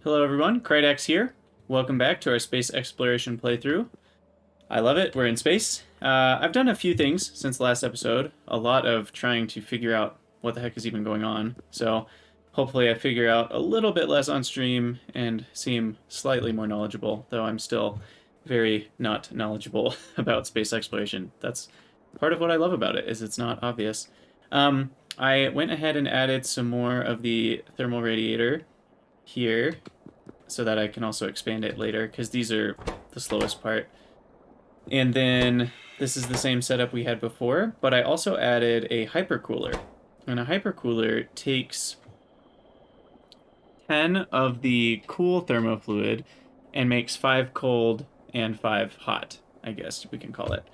Hello everyone, Krydax here. Welcome back to our space exploration playthrough. I love it, we're in space. I've done a few things since the last episode, a lot of trying to figure out what the heck is even going on, so hopefully I figure out a little bit less on stream and seem slightly more knowledgeable, though I'm still very not knowledgeable about space exploration. That's part of what I love about it, is it's not obvious. I went ahead and added some more of the thermal radiator here so that I can also expand it later, because these are the slowest part. And then this is the same setup we had before, but I also added a hypercooler. And a hypercooler takes 10 of the cool thermofluid and makes 5 cold and 5 hot, I guess we can call it.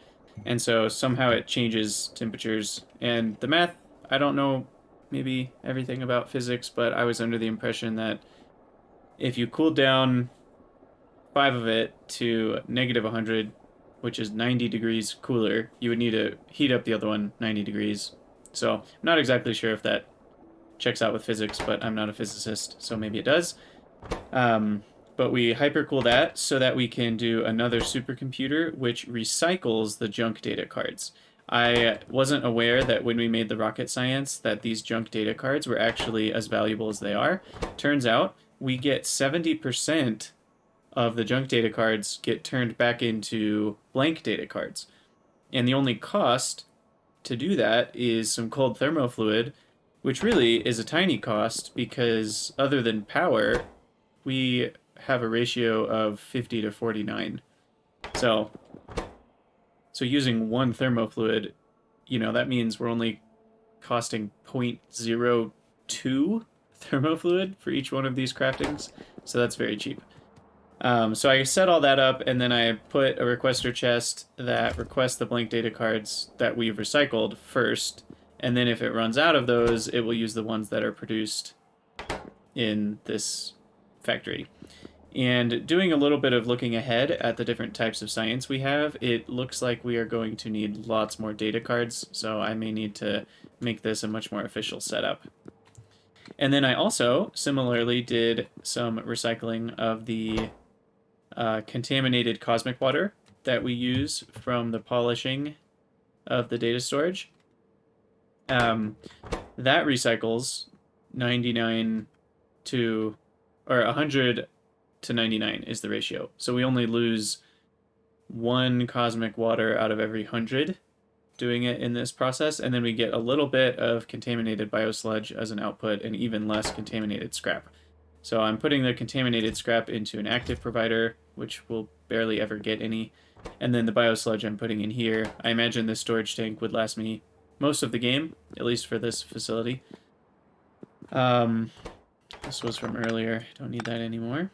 And so somehow it changes temperatures. And the math, I don't know maybe everything about physics, but I was under the impression that if you cool down 5 of it to negative 100, which is 90 degrees cooler, you would need to heat up the other one 90 degrees. So I'm not exactly sure if that checks out with physics, but I'm not a physicist, so maybe it does. But we hypercool that so that we can do another supercomputer which recycles the junk data cards. I wasn't aware that when we made the rocket science that these junk data cards were actually as valuable as they are. Turns out we get 70% of the junk data cards get turned back into blank data cards. And the only cost to do that is some cold thermofluid, which really is a tiny cost because other than power, we have a ratio of 50 to 49. So using one thermofluid, that means we're only costing 0.02 thermofluid for each one of these craftings, so that's very cheap. So I set all that up, and then I put a requester chest that requests the blank data cards that we've recycled first, and then if it runs out of those, it will use the ones that are produced in this factory. And doing a little bit of looking ahead at the different types of science we have, it looks like we are going to need lots more data cards, so I may need to make this a much more official setup. And then I also similarly did some recycling of the contaminated cosmic water that we use from the polishing of the data storage. That recycles 99 to, or 100 to 99 is the ratio. So we only lose 1 cosmic water out of every 100 doing it in this process, and then we get a little bit of contaminated biosludge as an output and even less contaminated scrap. So I'm putting the contaminated scrap into an active provider, which will barely ever get any, and then the biosludge I'm putting in here. I imagine this storage tank would last me most of the game, at least for this facility. This was from earlier, don't need that anymore.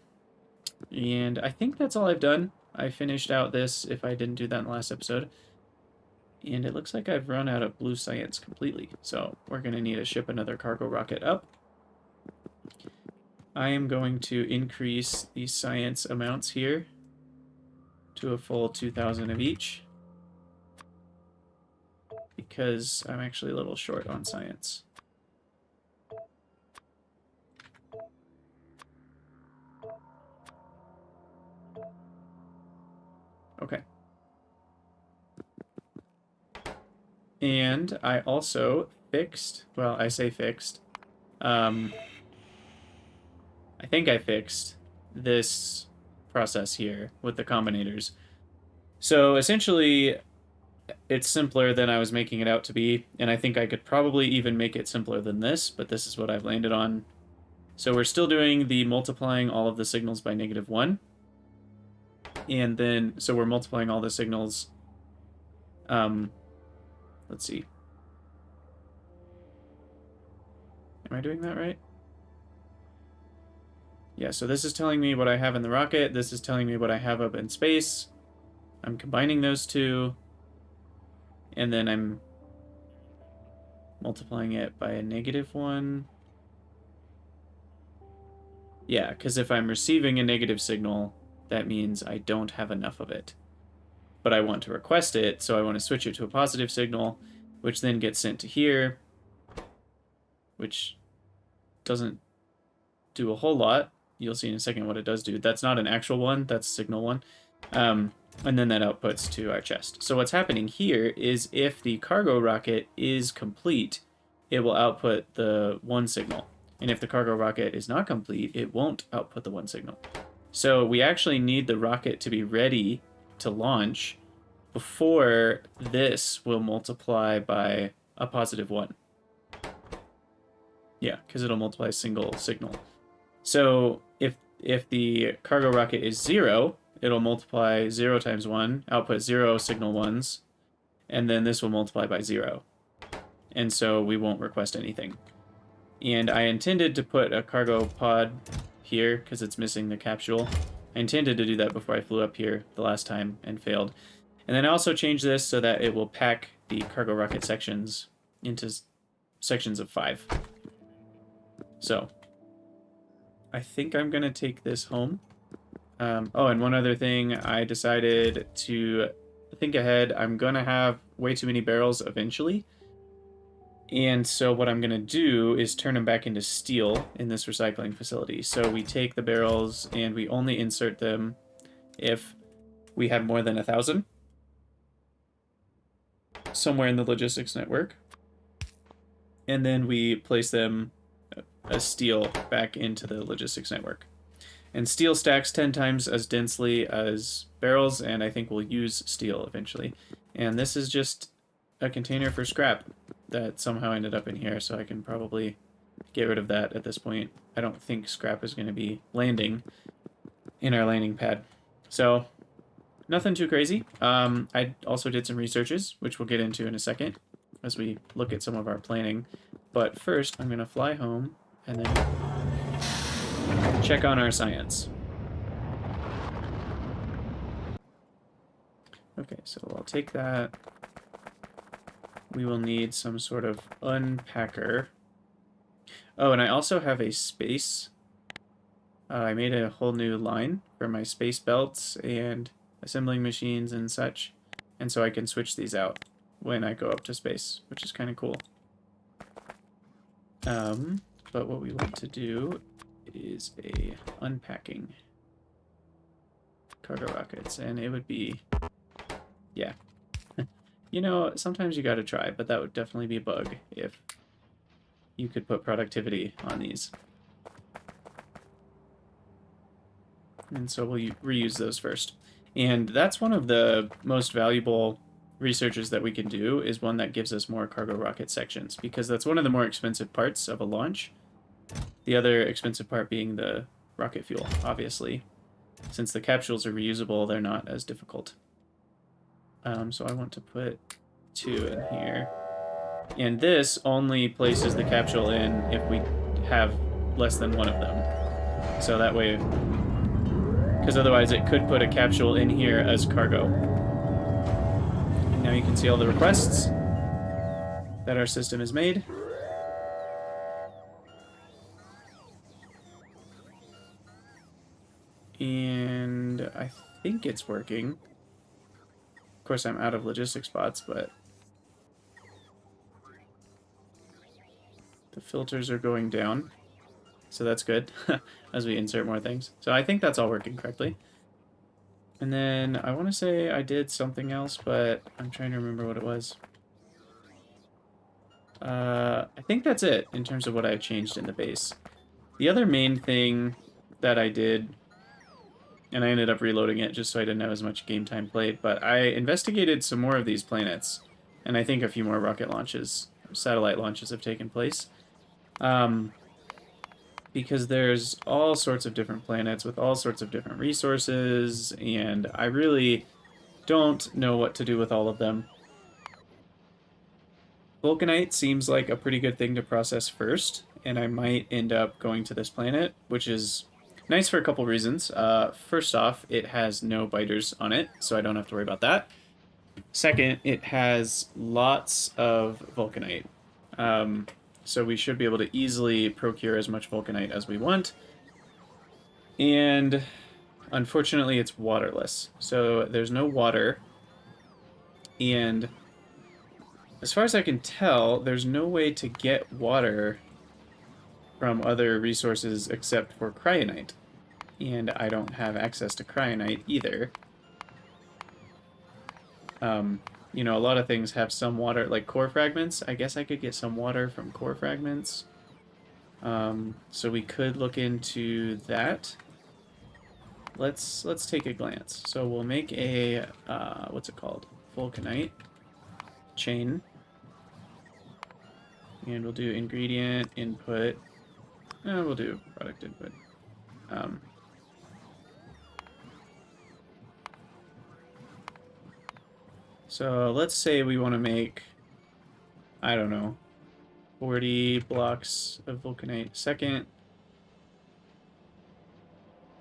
And I think that's all I've done. I finished out this, if I didn't do that in the last episode. And it looks like I've run out of blue science completely, so we're going to need to ship another cargo rocket up. I am going to increase the science amounts here to a full 2,000 of each, because I'm actually a little short on science. Okay. And I also fixed, well, I say fixed, I think I fixed this process here with the combinators. So essentially, it's simpler than I was making it out to be, and I think I could probably even make it simpler than this, but this is what I've landed on. So we're still doing the multiplying all of the signals by -1. And then, so we're multiplying all the signals, let's see. Am I doing that right? Yeah, so this is telling me what I have in the rocket. This is telling me what I have up in space. I'm combining those two. And then I'm multiplying it by a -1. Yeah, because if I'm receiving a negative signal, that means I don't have enough of it. But I want to request it, so I want to switch it to a positive signal, which then gets sent to here, which doesn't do a whole lot. you'll see in a second what it does do. That's not an actual one, that's signal one. And then that outputs to our chest. So what's happening here is if the cargo rocket is complete, it will output the one signal. And if the cargo rocket is not complete, it won't output the one signal. So we actually need the rocket to be ready to launch before this will multiply by a +1. Yeah, because it'll multiply a single signal. So if the cargo rocket is 0, it'll multiply 0 times 1, output 0 signal 1s, and then this will multiply by 0. And so we won't request anything. And I intended to put a cargo pod here because it's missing the capsule. I intended to do that before I flew up here the last time and failed. And then I also changed this so that it will pack the cargo rocket sections into sections of 5. So I think I'm going to take this home. Oh, and one other thing, I decided to think ahead. I'm going to have way too many barrels eventually. And so what I'm going to do is turn them back into steel in this recycling facility. So we take the barrels and we only insert them if we have more than 1,000 somewhere in the logistics network. And then we place them as steel back into the logistics network. And steel stacks 10 times as densely as barrels, and I think we'll use steel eventually. And this is just a container for scrap that somehow ended up in here, so I can probably get rid of that at this point. I don't think scrap is going to be landing in our landing pad. So, nothing too crazy. I also did some researches, which we'll get into in a second as we look at some of our planning. But first, I'm going to fly home and then check on our science. Okay, so I'll take that. We will need some sort of unpacker. Oh, and I also have a space. I made a whole new line for my space belts and assembling machines and such. And so I can switch these out when I go up to space, which is kind of cool. But what we want to do is a unpacking cargo rockets, and it would be, yeah. You know, sometimes you gotta try, but that would definitely be a bug if you could put productivity on these. And so we'll reuse those first. And that's one of the most valuable researches that we can do, is one that gives us more cargo rocket sections, because that's one of the more expensive parts of a launch. The other expensive part being the rocket fuel, obviously. Since the capsules are reusable, they're not as difficult. So I want to put 2 in here. And this only places the capsule in if we have less than 1 of them. So that way, because otherwise it could put a capsule in here as cargo. And now you can see all the requests that our system has made. And I think it's working. Of course, I'm out of logistics spots, but the filters are going down, so that's good as we insert more things. So I think that's all working correctly. And then I want to say I did something else, but I'm trying to remember what it was. I think that's it in terms of what I changed in the base. The other main thing that I did, and I ended up reloading it just so I didn't have as much game time played, but I investigated some more of these planets, and I think a few more rocket launches, satellite launches have taken place. Because there's all sorts of different planets with all sorts of different resources, and I really don't know what to do with all of them. Vulcanite seems like a pretty good thing to process first, and I might end up going to this planet, which is nice for a couple reasons. First off, it has no biters on it, so I don't have to worry about that. Second, it has lots of Vulcanite. So we should be able to easily procure as much Vulcanite as we want. And unfortunately, it's waterless. So there's no water. And as far as I can tell, there's no way to get water from other resources except for Krydanite. And I don't have access to Kryonite either. You know, a lot of things have some water, like core fragments. I guess I could get some water from core fragments. So we could look into that. Let's take a glance. So we'll make a what's it called? Vulcanite chain. And we'll do ingredient input. We'll do product input. So let's say we want to make, I don't know, 40 blocks of Vulcanite a second.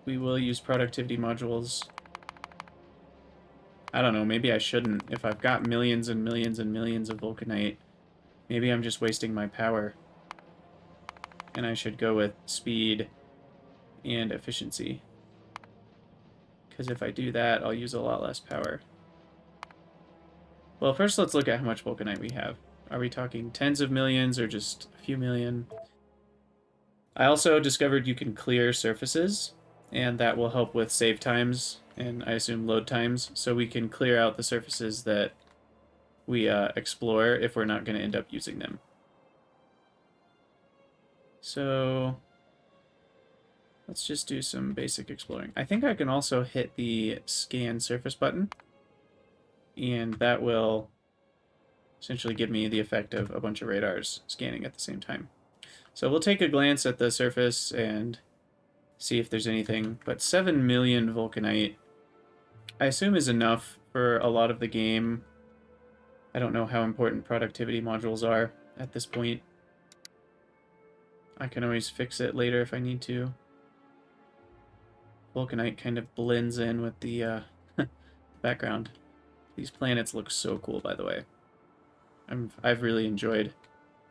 We will use productivity modules. I don't know, maybe I shouldn't. If I've got millions and millions and millions of Vulcanite, maybe I'm just wasting my power. And I should go with speed and efficiency. Because if I do that, I'll use a lot less power. Well, first let's look at how much Vulcanite we have. Are we talking tens of millions or just a few million? I also discovered you can clear surfaces, and that will help with save times and I assume load times, so we can clear out the surfaces that we explore if we're not going to end up using them. So let's just do some basic exploring. I think I can also hit the scan surface button, and that will essentially give me the effect of a bunch of radars scanning at the same time. So we'll take a glance at the surface and see if there's anything, but 7 million Vulcanite, I assume, is enough for a lot of the game. I don't know how important productivity modules are at this point. I can always fix it later if I need to. Vulcanite kind of blends in with the background. These planets look so cool, by the way. I've really enjoyed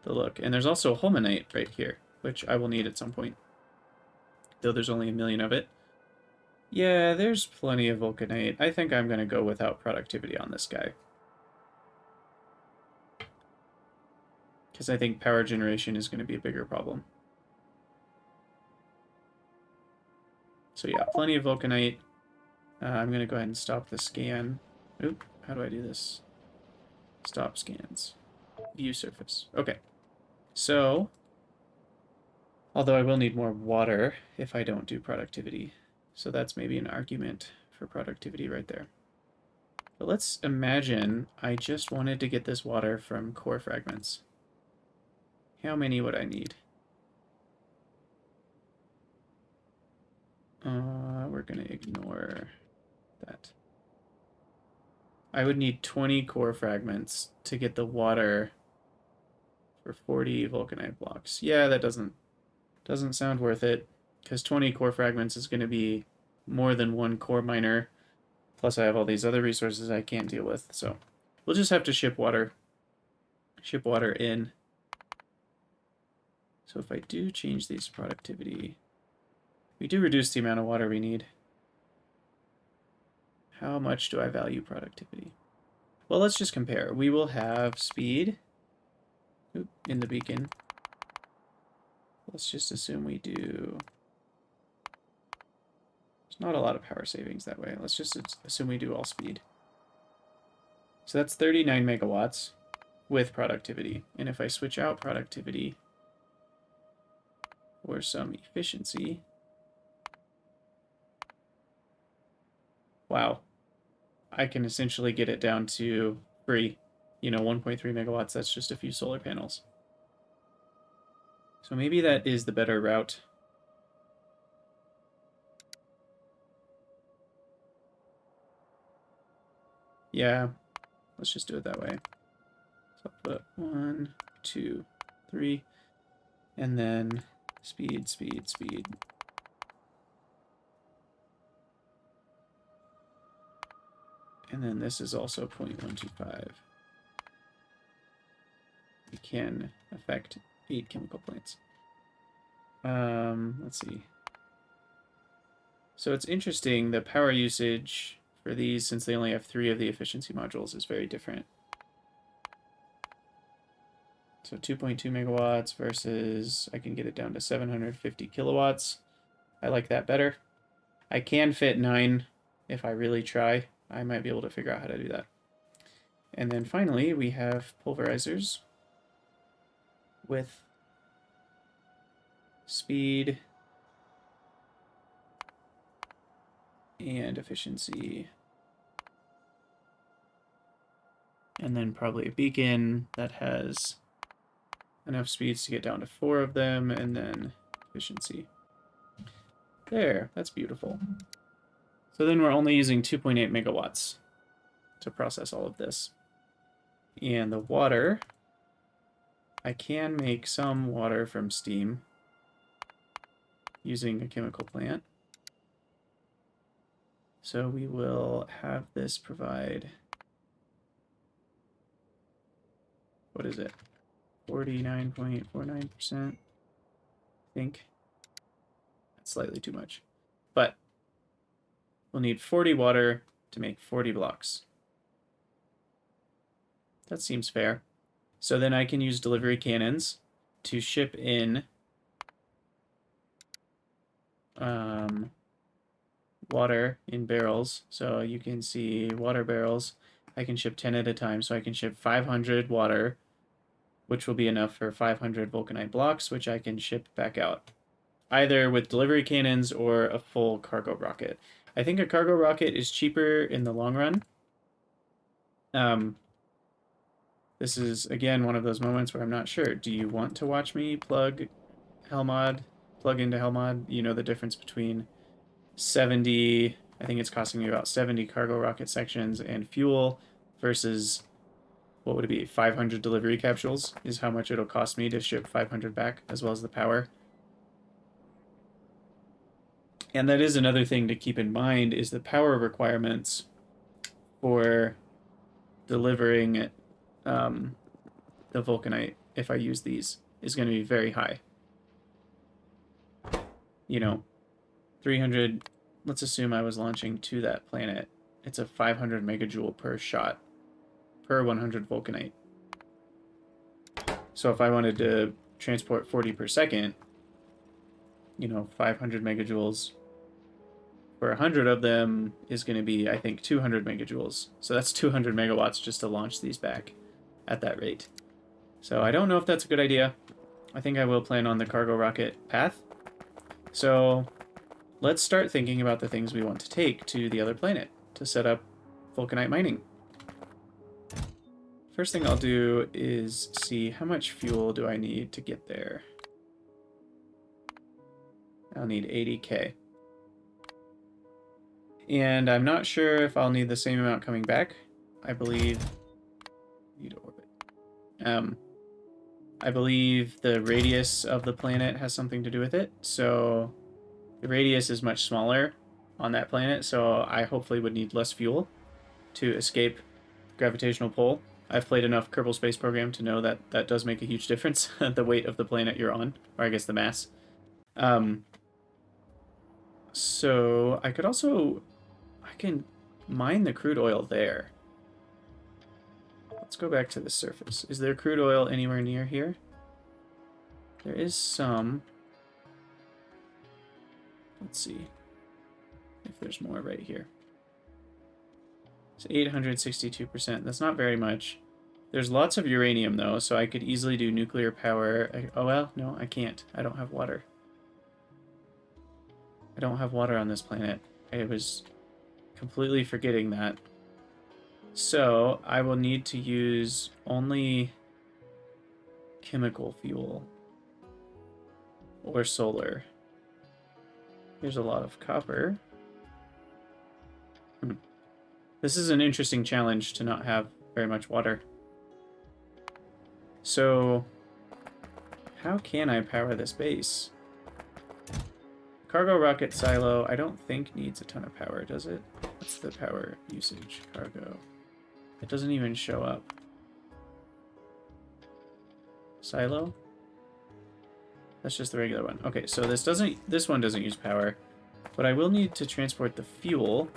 the look. And there's also Holmanite right here, which I will need at some point, though there's only 1 million of it. Yeah, there's plenty of Vulcanite. I think I'm going to go without productivity on this guy. Because I think power generation is going to be a bigger problem. So yeah, plenty of Vulcanite. I'm going to go ahead and stop the scan. Oop, how do I do this? Stop scans. View surface. Okay. So, although I will need more water if I don't do productivity. So that's maybe an argument for productivity right there. But let's imagine I just wanted to get this water from core fragments. How many would I need? We're going to ignore that. I would need 20 core fragments to get the water for 40 Vulcanite blocks. Yeah, that doesn't sound worth it, because 20 core fragments is going to be more than one core miner. Plus I have all these other resources I can't deal with, so we'll just have to ship water in. So if I do change these to productivity, we do reduce the amount of water we need. How much do I value productivity? Well, let's just compare. We will have speed in the beacon. Let's just assume we do... There's not a lot of power savings that way. Let's just assume we do all speed. So that's 39 megawatts with productivity. And if I switch out productivity for some efficiency... Wow. I can essentially get it down to free. You know, 1.3 megawatts, that's just a few solar panels. So maybe that is the better route. Yeah, let's just do it that way. So I'll put 1, 2, 3, and then speed, speed, speed. And then this is also 0.125. We can affect 8 chemical plants. Let's see. So it's interesting, the power usage for these, since they only have 3 of the efficiency modules, is very different. So 2.2 megawatts versus I can get it down to 750 kilowatts. I like that better. I can fit 9 if I really try. I might be able to figure out how to do that. And then finally, we have pulverizers with speed and efficiency. And then probably a beacon that has enough speeds to get down to 4 of them, and then efficiency. There, that's beautiful. So then we're only using 2.8 megawatts to process all of this. And the water, I can make some water from steam using a chemical plant. So we will have this provide, what is it? 49.49%, I think. That's slightly too much. But we'll need 40 water to make 40 blocks. That seems fair. So then I can use delivery cannons to ship in water in barrels. So you can see water barrels. I can ship 10 at a time. So I can ship 500 water, which will be enough for 500 Vulcanite blocks, which I can ship back out, either with delivery cannons or a full cargo rocket. I think a cargo rocket is cheaper in the long run. This is, again, one of those moments where I'm not sure. Do you want to watch me plug into Helmod? You know the difference between 70, I think it's costing me about 70 cargo rocket sections and fuel versus, what would it be, 500 delivery capsules is how much it'll cost me to ship 500 back, as well as the power. And that is another thing to keep in mind, is the power requirements for delivering the Vulcanite, if I use these, is going to be very high. You know, 300, let's assume I was launching to that planet. It's a 500 megajoule per shot, per 100 Vulcanite. So if I wanted to transport 40 per second, you know, 500 megajoules for 100 of them is going to be, I think, 200 megajoules. So that's 200 megawatts just to launch these back at that rate. So I don't know if that's a good idea. I think I will plan on the cargo rocket path. So let's start thinking about the things we want to take to the other planet to set up Vulcanite mining. First thing I'll do is see how much fuel do I need to get there. I'll need 80K. And I'm not sure if I'll need the same amount coming back. I believe... need orbit. I believe the radius of the planet has something to do with it. So the radius is much smaller on that planet, so I hopefully would need less fuel to escape gravitational pull. I've played enough Kerbal Space Program to know that that does make a huge difference, the weight of the planet you're on, or I guess the mass. So I could also... I can mine the crude oil there. Let's go back to the surface. Is there crude oil anywhere near here? There is some. Let's see if there's more right here. It's 862%. That's not very much. There's lots of uranium, though, so I could easily do nuclear power. Oh, well, no, I can't. I don't have water. I don't have water on this planet. I was completely forgetting that. So I will need to use only chemical fuel or solar. Here's a lot of copper. This is an interesting challenge to not have very much water. So how can I power this base? Cargo rocket silo, I don't think needs a ton of power, does it? What's the power usage? Cargo. It doesn't even show up. Silo? That's just the regular one. Okay, so this one doesn't use power, but I will need to transport the fuel,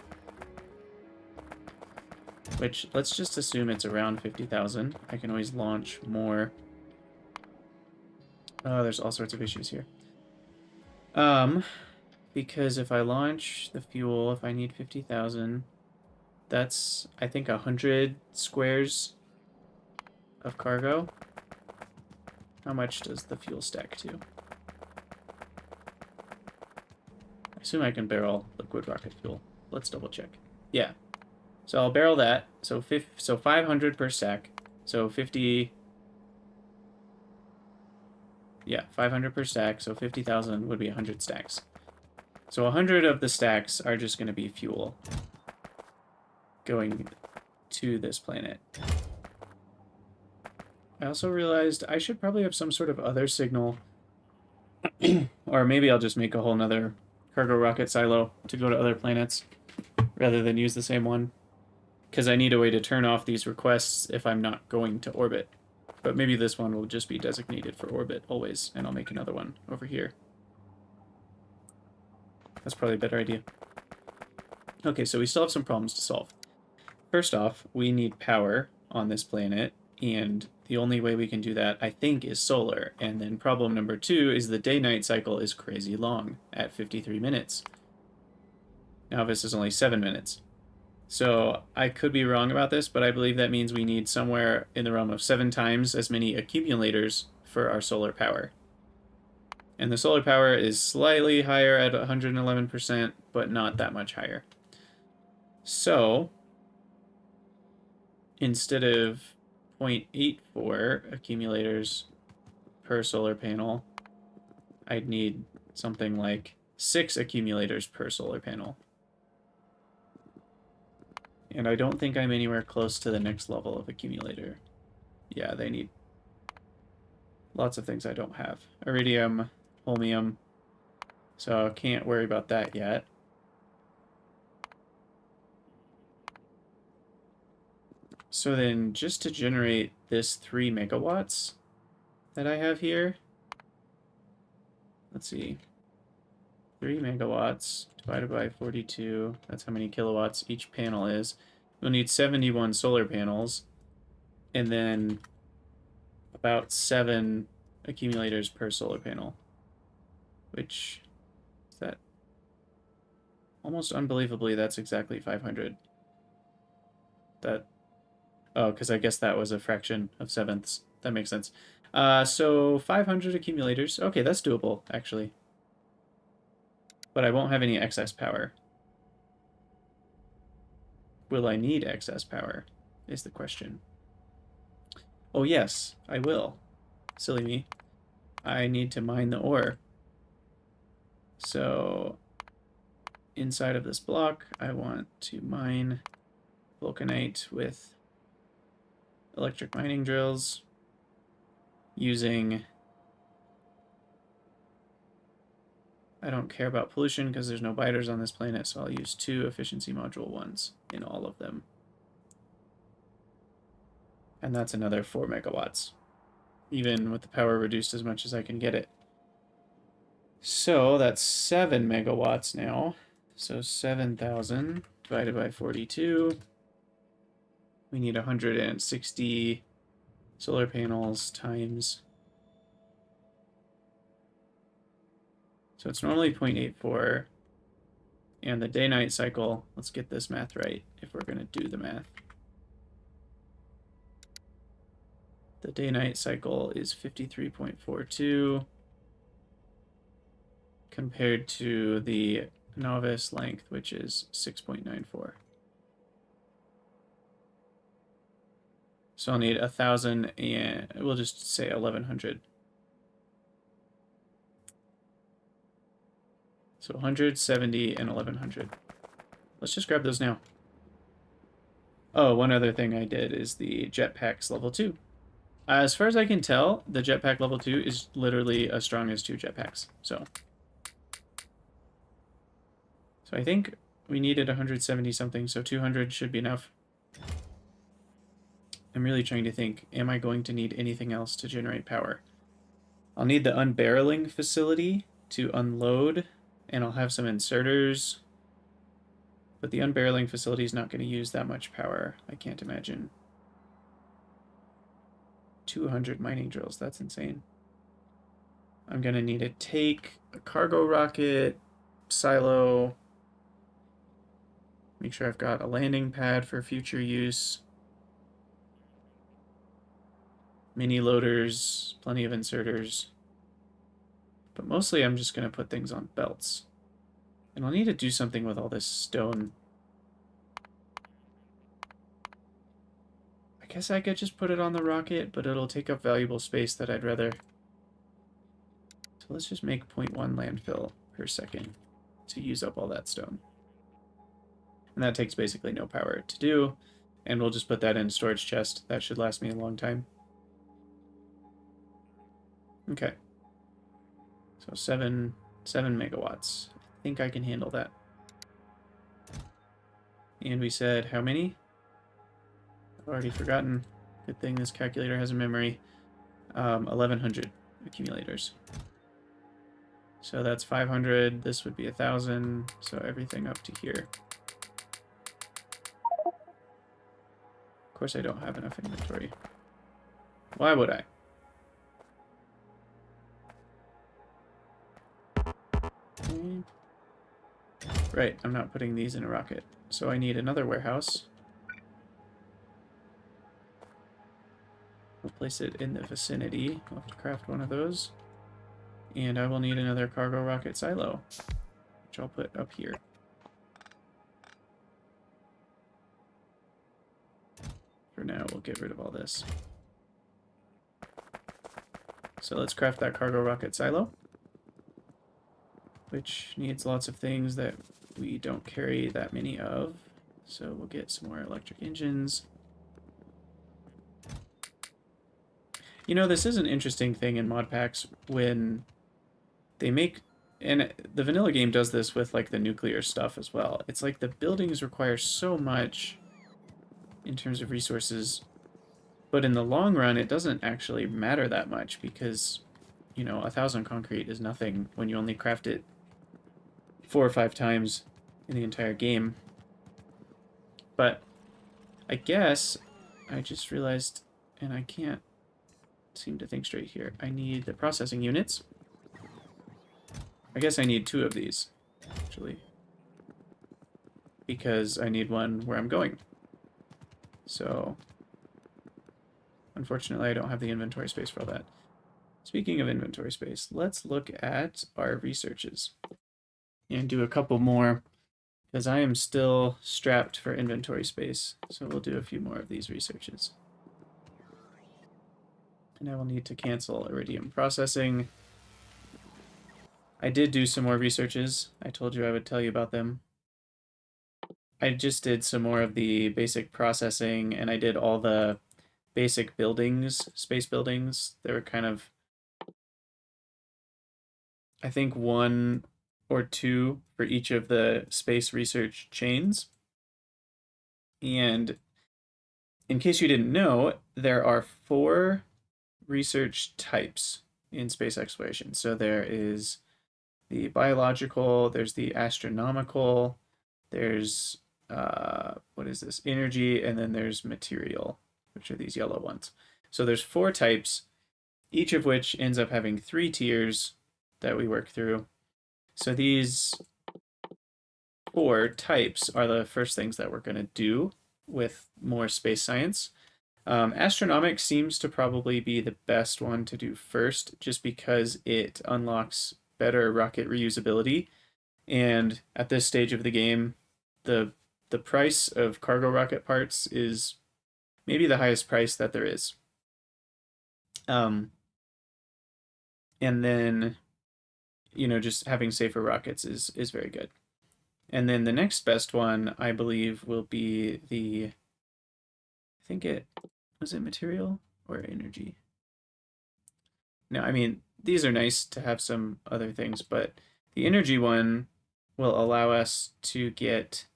which let's just assume it's around 50,000. I can always launch more. Oh, there's all sorts of issues here. Because if I launch the fuel, if I need 50,000, that's, I think, 100 squares of cargo. How much does the fuel stack to? I assume I can barrel liquid rocket fuel. Let's double check. Yeah. So I'll barrel that. So 500 per stack. So 50... Yeah, 500 per stack. So 50,000 would be 100 stacks. So 100 of the stacks are just going to be fuel going to this planet. I also realized I should probably have some sort of other signal. Or maybe I'll just make a whole nother cargo rocket silo to go to other planets rather than use the same one. Because I need a way to turn off these requests if I'm not going to orbit. But maybe this one will just be designated for orbit always, and I'll make another one over here. That's probably a better idea. Okay, so we still have some problems to solve. First off, we need power on this planet, and the only way we can do that, I think, is solar. And then problem number 2 is the day-night cycle is crazy long at 53 minutes. Now this is only 7 minutes. So I could be wrong about this, but I believe that means we need somewhere in the realm of 7 times as many accumulators for our solar power. And the solar power is slightly higher at 111%, but not that much higher. So instead of 0.84 accumulators per solar panel, I'd need something like 6 accumulators per solar panel. And I don't think I'm anywhere close to the next level of accumulator. Yeah, they need lots of things I don't have. Iridium, holmium. So can't worry about that yet. So then just to generate this 3 megawatts that I have here, let's see, 3 megawatts divided by 42, that's how many kilowatts each panel is. We'll need 71 solar panels, and then about 7 accumulators per solar panel, which is that almost unbelievably, that's exactly 500. Oh, because I guess that was a fraction of sevenths. That makes sense. So 500 accumulators. Okay, that's doable, actually. But I won't have any excess power. Will I need excess power, is the question. Oh, yes, I will. Silly me. I need to mine the ore. So inside of this block, I want to mine Vulcanite with electric mining drills using... I don't care about pollution because there's no biters on this planet, so I'll use 2 efficiency module 1s in all of them. And that's another 4 megawatts, even with the power reduced as much as I can get it. So that's 7 megawatts now. So 7,000 divided by 42. We need 160 solar panels times... So it's normally 0.84. And the day-night cycle, let's get this math right if we're going to do the math. The day-night cycle is 53.42 compared to the novice length, which is 6.94. So I'll need 1,000 and we'll just say 1,100. So 170 and 1,100. Let's just grab those now. Oh, one other thing I did is the Jetpack's level 2. As far as I can tell, the Jetpack level 2 is literally as strong as 2 Jetpacks. So I think we needed 170 something, so 200 should be enough. I'm really trying to think, am I going to need anything else to generate power? I'll need the unbarreling facility to unload, and I'll have some inserters. But the unbarreling facility is not going to use that much power, I can't imagine. 200 mining drills, that's insane. I'm going to need to take a cargo rocket silo. Make sure I've got a landing pad for future use. Mini loaders, plenty of inserters. But mostly I'm just going to put things on belts. And I'll need to do something with all this stone. I guess I could just put it on the rocket, but it'll take up valuable space that I'd rather. So let's just make 0.1 landfill per second to use up all that stone. And that takes basically no power to do. And we'll just put that in a storage chest. That should last me a long time. Okay. So 7 megawatts. I think I can handle that. And we said how many? I've already forgotten. Good thing this calculator has a memory. 1,100 accumulators. So that's 500. This would be 1,000. So everything up to here. Of course, I don't have enough inventory. Why would I? Okay. Right, I'm not putting these in a rocket. So I need another warehouse. We'll place it in the vicinity. I'll have to craft one of those. And I will need another cargo rocket silo, which I'll put up here. For now, we'll get rid of all this. So let's craft that cargo rocket silo, which needs lots of things that we don't carry that many of. So we'll get some more electric engines. You know, this is an interesting thing in mod packs when they make, and the vanilla game does this with like the nuclear stuff as well. It's like the buildings require so much in terms of resources, but in the long run, it doesn't actually matter that much because, you know, 1,000 concrete is nothing when you only craft it 4 or 5 times in the entire game. But I guess I just realized, and I can't seem to think straight here. I need the processing units. I guess I need 2 of these, actually, because I need one where I'm going. So, unfortunately, I don't have the inventory space for all that. Speaking of inventory space, let's look at our researches and do a couple more, because I am still strapped for inventory space. So we'll do a few more of these researches. And I will need to cancel iridium processing. I did do some more researches. I told you I would tell you about them. I just did some more of the basic processing, and I did all the basic buildings, space buildings. They were kind of, I think, 1 or 2 for each of the space research chains. And in case you didn't know, there are 4 research types in space exploration. So there is the biological, there's the astronomical, there's what is this? Energy, and then there's material, which are these yellow ones. So there's 4 types, each of which ends up having 3 tiers that we work through. So these 4 types are the first things that we're going to do with more space science. Astronomics seems to probably be the best one to do first, just because it unlocks better rocket reusability. And at this stage of the game, the price of cargo rocket parts is maybe the highest price that there is. And then, you know, just having safer rockets is very good. And then the next best one, I believe, will be the, I think it, was it material or energy? No, I mean, these are nice to have some other things, but the energy one will allow us to get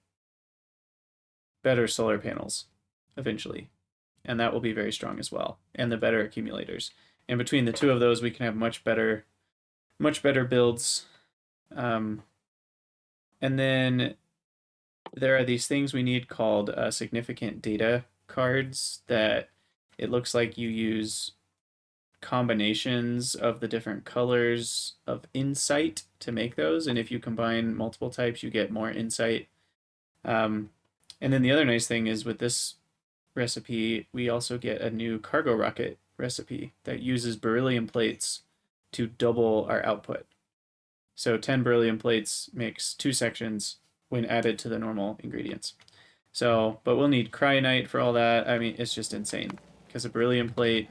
better solar panels eventually. And that will be very strong as well. And the better accumulators. And between the 2 of those, we can have much better builds. And then there are these things we need called significant data cards that it looks like you use combinations of the different colors of insight to make those, and if you combine multiple types, you get more insight. And then the other nice thing is with this recipe, we also get a new cargo rocket recipe that uses beryllium plates to double our output. So 10 beryllium plates makes 2 sections when added to the normal ingredients. So, but we'll need Krydax for all that. I mean, it's just insane because a beryllium plate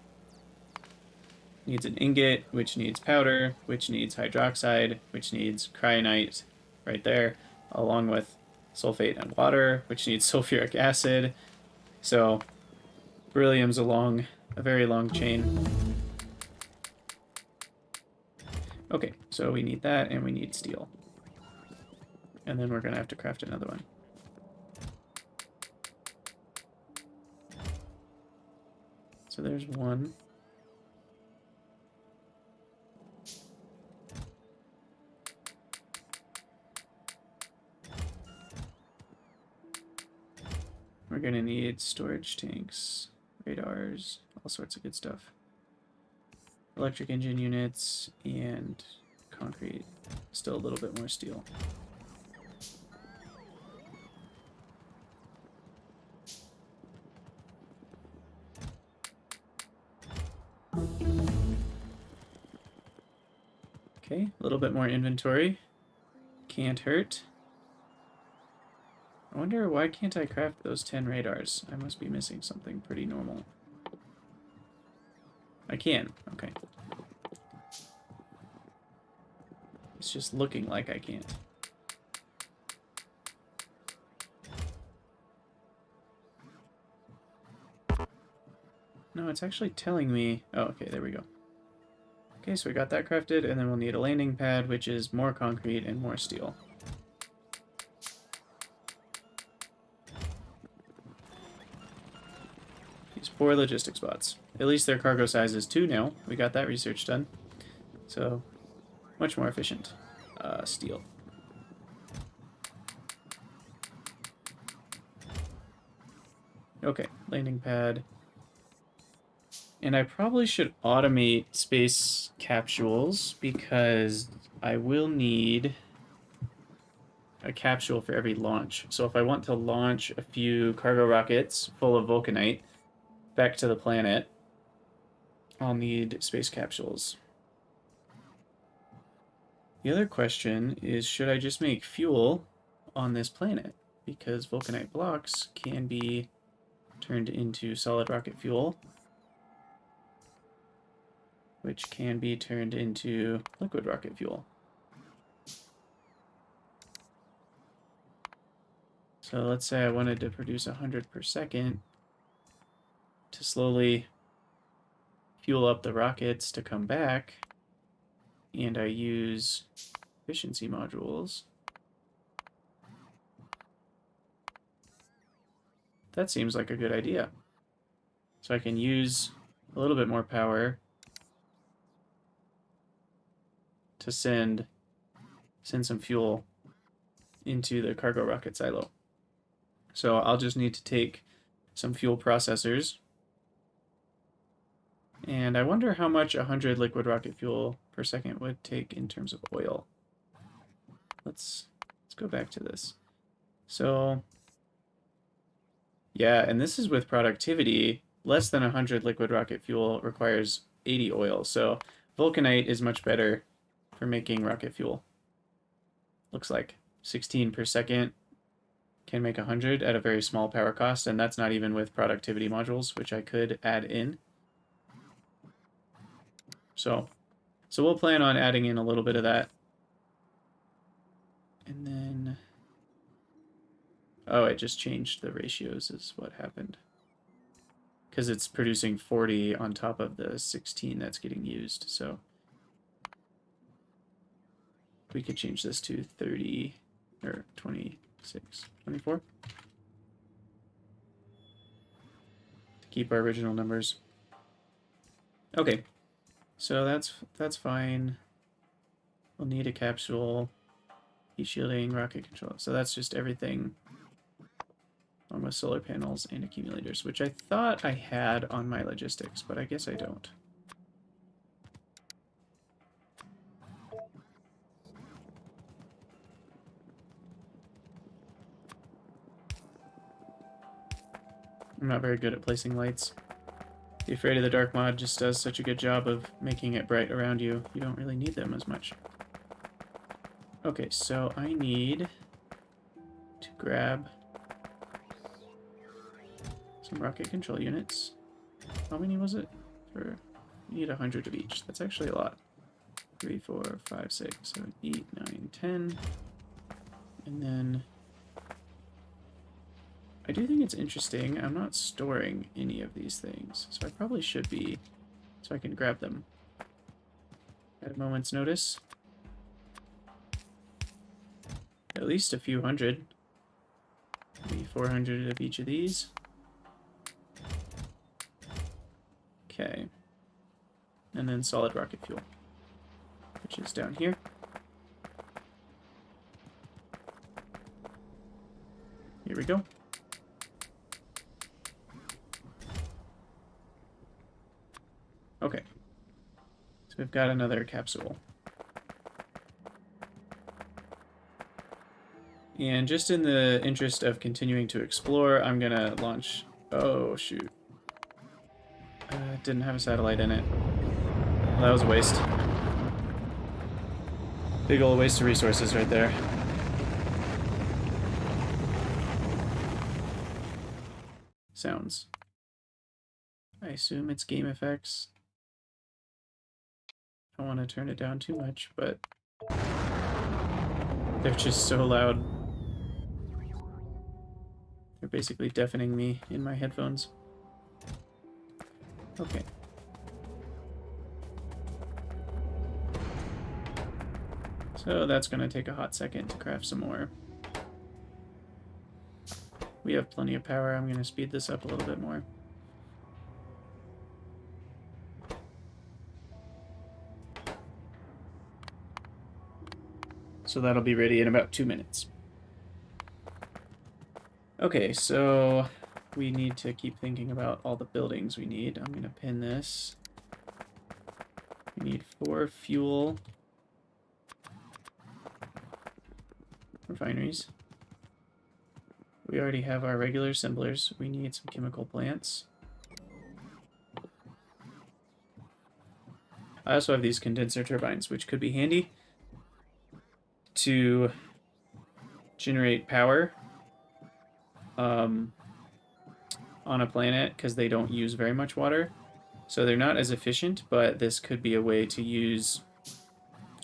needs an ingot, which needs powder, which needs hydroxide, which needs Krydax right there, along with sulfate and water, which needs sulfuric acid. So beryllium's a very long chain. Okay, so we need that and we need steel. And then we're gonna have to craft another one. So there's one. We're gonna need storage tanks, radars, all sorts of good stuff. Electric engine units and concrete. Still a little bit more steel. Okay, a little bit more inventory. Can't hurt. I wonder why can't I craft those 10 radars? I must be missing something pretty normal. I can. Okay. It's just looking like I can't. No, it's actually telling me... Oh, okay, there we go. Okay, so we got that crafted, and then we'll need a landing pad, which is more concrete and more steel. These 4 logistics bots. At least their cargo size is 2 now. We got that research done. So, much more efficient. Steel. Okay, landing pad. And I probably should automate space capsules because I will need a capsule for every launch. So if I want to launch a few cargo rockets full of Vulcanite back to the planet, I'll need space capsules. The other question is, should I just make fuel on this planet? Because Vulcanite blocks can be turned into solid rocket fuel, which can be turned into liquid rocket fuel. So let's say I wanted to produce 100 per second to slowly fuel up the rockets to come back, and I use efficiency modules. That seems like a good idea. So I can use a little bit more power to send some fuel into the cargo rocket silo. So I'll just need to take some fuel processors. And I wonder how much 100 liquid rocket fuel per second would take in terms of oil. Let's go back to this. So yeah, and this is with productivity. Less than 100 liquid rocket fuel requires 80 oil. So Vulcanite is much better for making rocket fuel. Looks like 16 per second can make 100 at a very small power cost, and that's not even with productivity modules, which I could add in. So we'll plan on adding in a little bit of that. And then, oh, it just changed the ratios is what happened. Because it's producing 40 on top of the 16 that's getting used, so we could change this to 30 or 26, 24 to keep our original numbers. Okay, so that's fine. We'll need a capsule, heat shielding, rocket control. So that's just everything along with solar panels and accumulators, which I thought I had on my logistics, but I guess I don't. I'm not very good at placing lights. The Afraid of the Dark mod just does such a good job of making it bright around you. You don't really need them as much. Okay, so I need to grab some rocket control units. How many was it? You need 100 of each. That's actually a lot. 3, 4, 5, 6, 7, 8, 9, 10. And then I do think it's interesting. I'm not storing any of these things, so I probably should be, so I can grab them at a moment's notice. At least a few hundred. Maybe 400 of each of these. Okay. And then solid rocket fuel, which is down here. Here we go. Okay. So we've got another capsule. And just in the interest of continuing to explore, I'm gonna launch... Oh, shoot. It didn't have a satellite in it. Well, that was a waste. Big old waste of resources right there. Sounds. I assume it's game effects. I don't want to turn it down too much, but they're just so loud. They're basically deafening me in my headphones. Okay. So that's going to take a hot second to craft some more. We have plenty of power. I'm going to speed this up a little bit more. So that'll be ready in about 2 minutes. Okay, so we need to keep thinking about all the buildings we need. I'm going to pin this. We need 4 fuel refineries. We already have our regular assemblers. We need some chemical plants. I also have these condenser turbines, which could be handy to generate power on a planet because they don't use very much water. So they're not as efficient, but this could be a way to use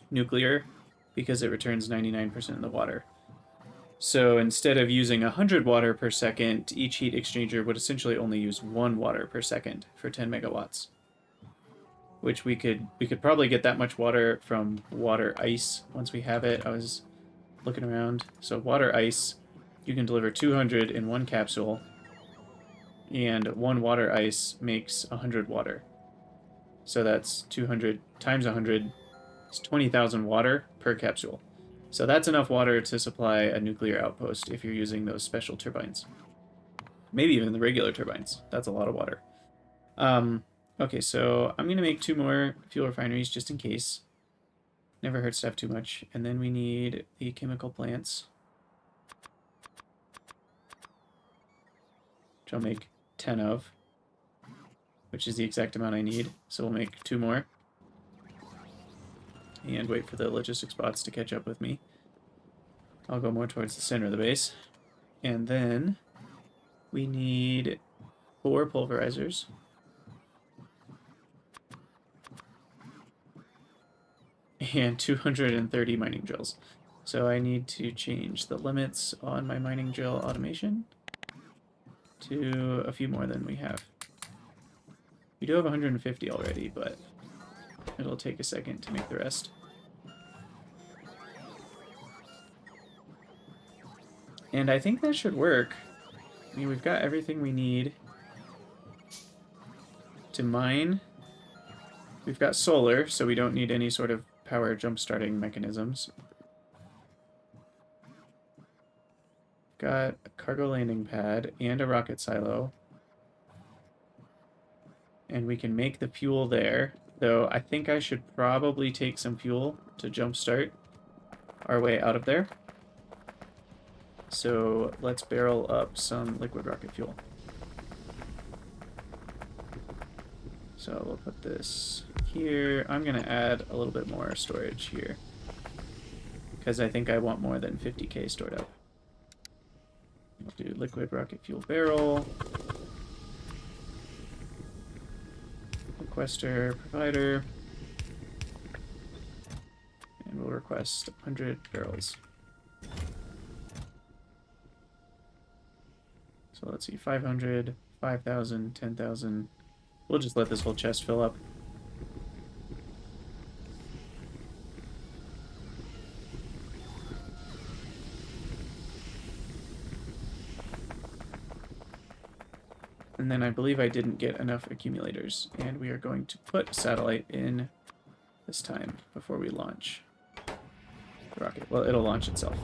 nuclear because it returns 99% of the water. So instead of using 100 water per second, each heat exchanger would essentially only use 1 water per second for 10 megawatts. Which we could probably get that much water from water ice once we have it. I was looking around. So water ice, you can deliver 200 in 1 capsule, and 1 water ice makes 100 water. So that's 200 times 100 is 20,000 water per capsule. So that's enough water to supply a nuclear outpost if you're using those special turbines. Maybe even the regular turbines. That's a lot of water. Okay, so I'm going to make 2 more fuel refineries just in case. Never hurts to have too much. And then we need the chemical plants, which I'll make 10 of, which is the exact amount I need. So we'll make 2 more. And wait for the logistics bots to catch up with me. I'll go more towards the center of the base. And then we need 4 pulverizers. And 230 mining drills. So I need to change the limits on my mining drill automation to a few more than we have. We do have 150 already, but it'll take a second to make the rest. And I think that should work. I mean, we've got everything we need to mine. We've got solar, so we don't need any sort of power jump-starting mechanisms. Got a cargo landing pad and a rocket silo. And we can make the fuel there, though I think I should probably take some fuel to jumpstart our way out of there. So let's barrel up some liquid rocket fuel. So we'll put this here. I'm going to add a little bit more storage here, because I think I want more than 50k stored up. We'll do liquid rocket fuel barrel. Requester provider. And we'll request 100 barrels. So let's see, 500, 5,000, 10,000. We'll just let this whole chest fill up. And then I believe I didn't get enough accumulators, and we are going to put a satellite in this time before we launch the rocket. Well, it'll launch itself.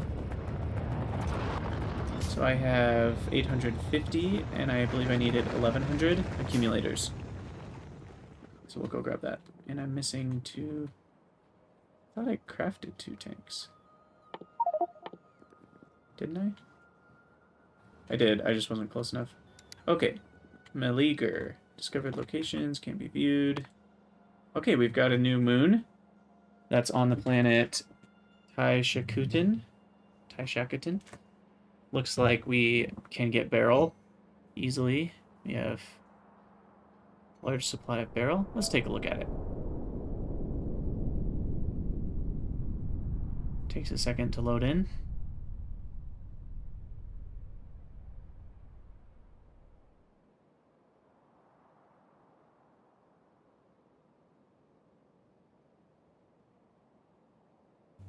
So I have 850, and I believe I needed 1,100 accumulators. So we'll go grab that. And I'm missing 2... I thought I crafted 2 tanks. Didn't I? I did, I just wasn't close enough. Okay. Meleager. Discovered locations, can be viewed. Okay, we've got a new moon. That's on the planet Taishakutin. Looks like we can get barrel easily. We have a large supply of barrel. Let's take a look at it. Takes a second to load in.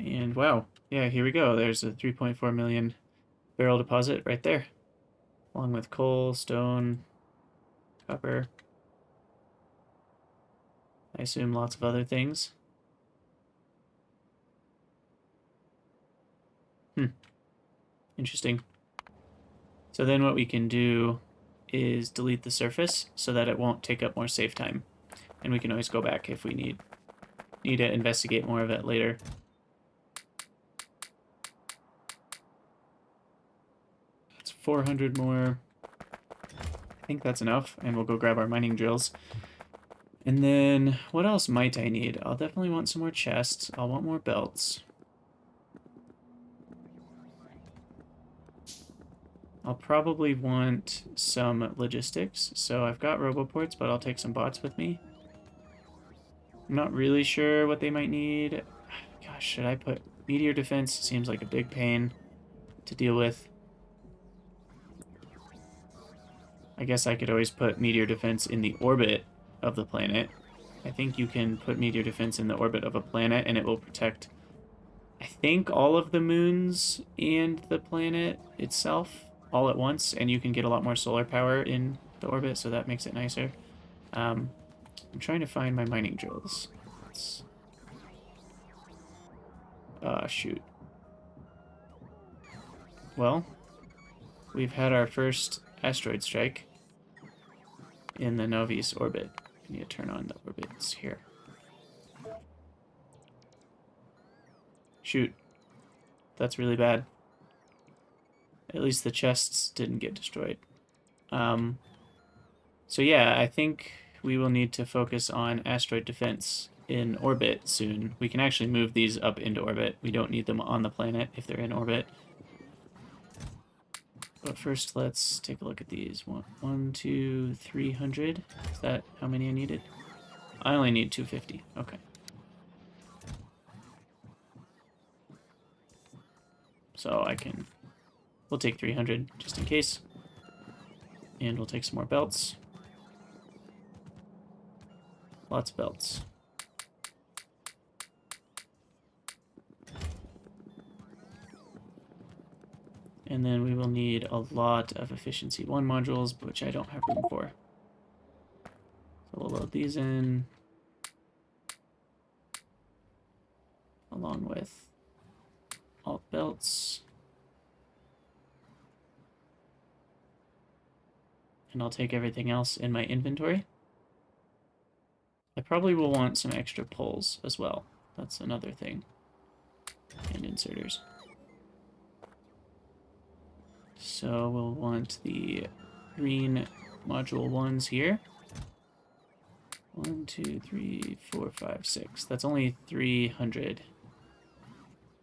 And wow, yeah, here we go. There's a 3.4 million barrel deposit right there, along with coal, stone, copper. I assume lots of other things. Interesting. So then what we can do is delete the surface so that it won't take up more save time. And we can always go back if we need to investigate more of it later. That's 400 more. I think that's enough, and we'll go grab our mining drills. And then, what else might I need? I'll definitely want some more chests. I'll want more belts. I'll probably want some logistics. So I've got roboports, but I'll take some bots with me. I'm not really sure what they might need. Gosh, should I put... Meteor defense seems like a big pain to deal with. I guess I could always put meteor defense in the orbit of the planet. I think you can put meteor defense in the orbit of a planet and it will protect, I think, all of the moons and the planet itself all at once, and you can get a lot more solar power in the orbit, so that makes it nicer. I'm trying to find my mining drills. Shoot. Well, we've had our first asteroid strike in the Novi's orbit. I need to turn on the orbits here. Shoot. That's really bad. At least the chests didn't get destroyed. So yeah, I think we will need to focus on asteroid defense in orbit soon. We can actually move these up into orbit. We don't need them on the planet if they're in orbit. But first, let's take a look at these. 1, 2, 300. Is that how many I needed? I only need 250. Okay. So I can... We'll take 300 just in case. And we'll take some more belts. Lots of belts. And then we will need a lot of efficiency 1 modules, which I don't have room for. So we'll load these in, along with alt belts. And I'll take everything else in my inventory. I probably will want some extra poles as well. That's another thing. And inserters. So we'll want the green module 1s here. 1, 2, 3, 4, 5, 6. That's only 300,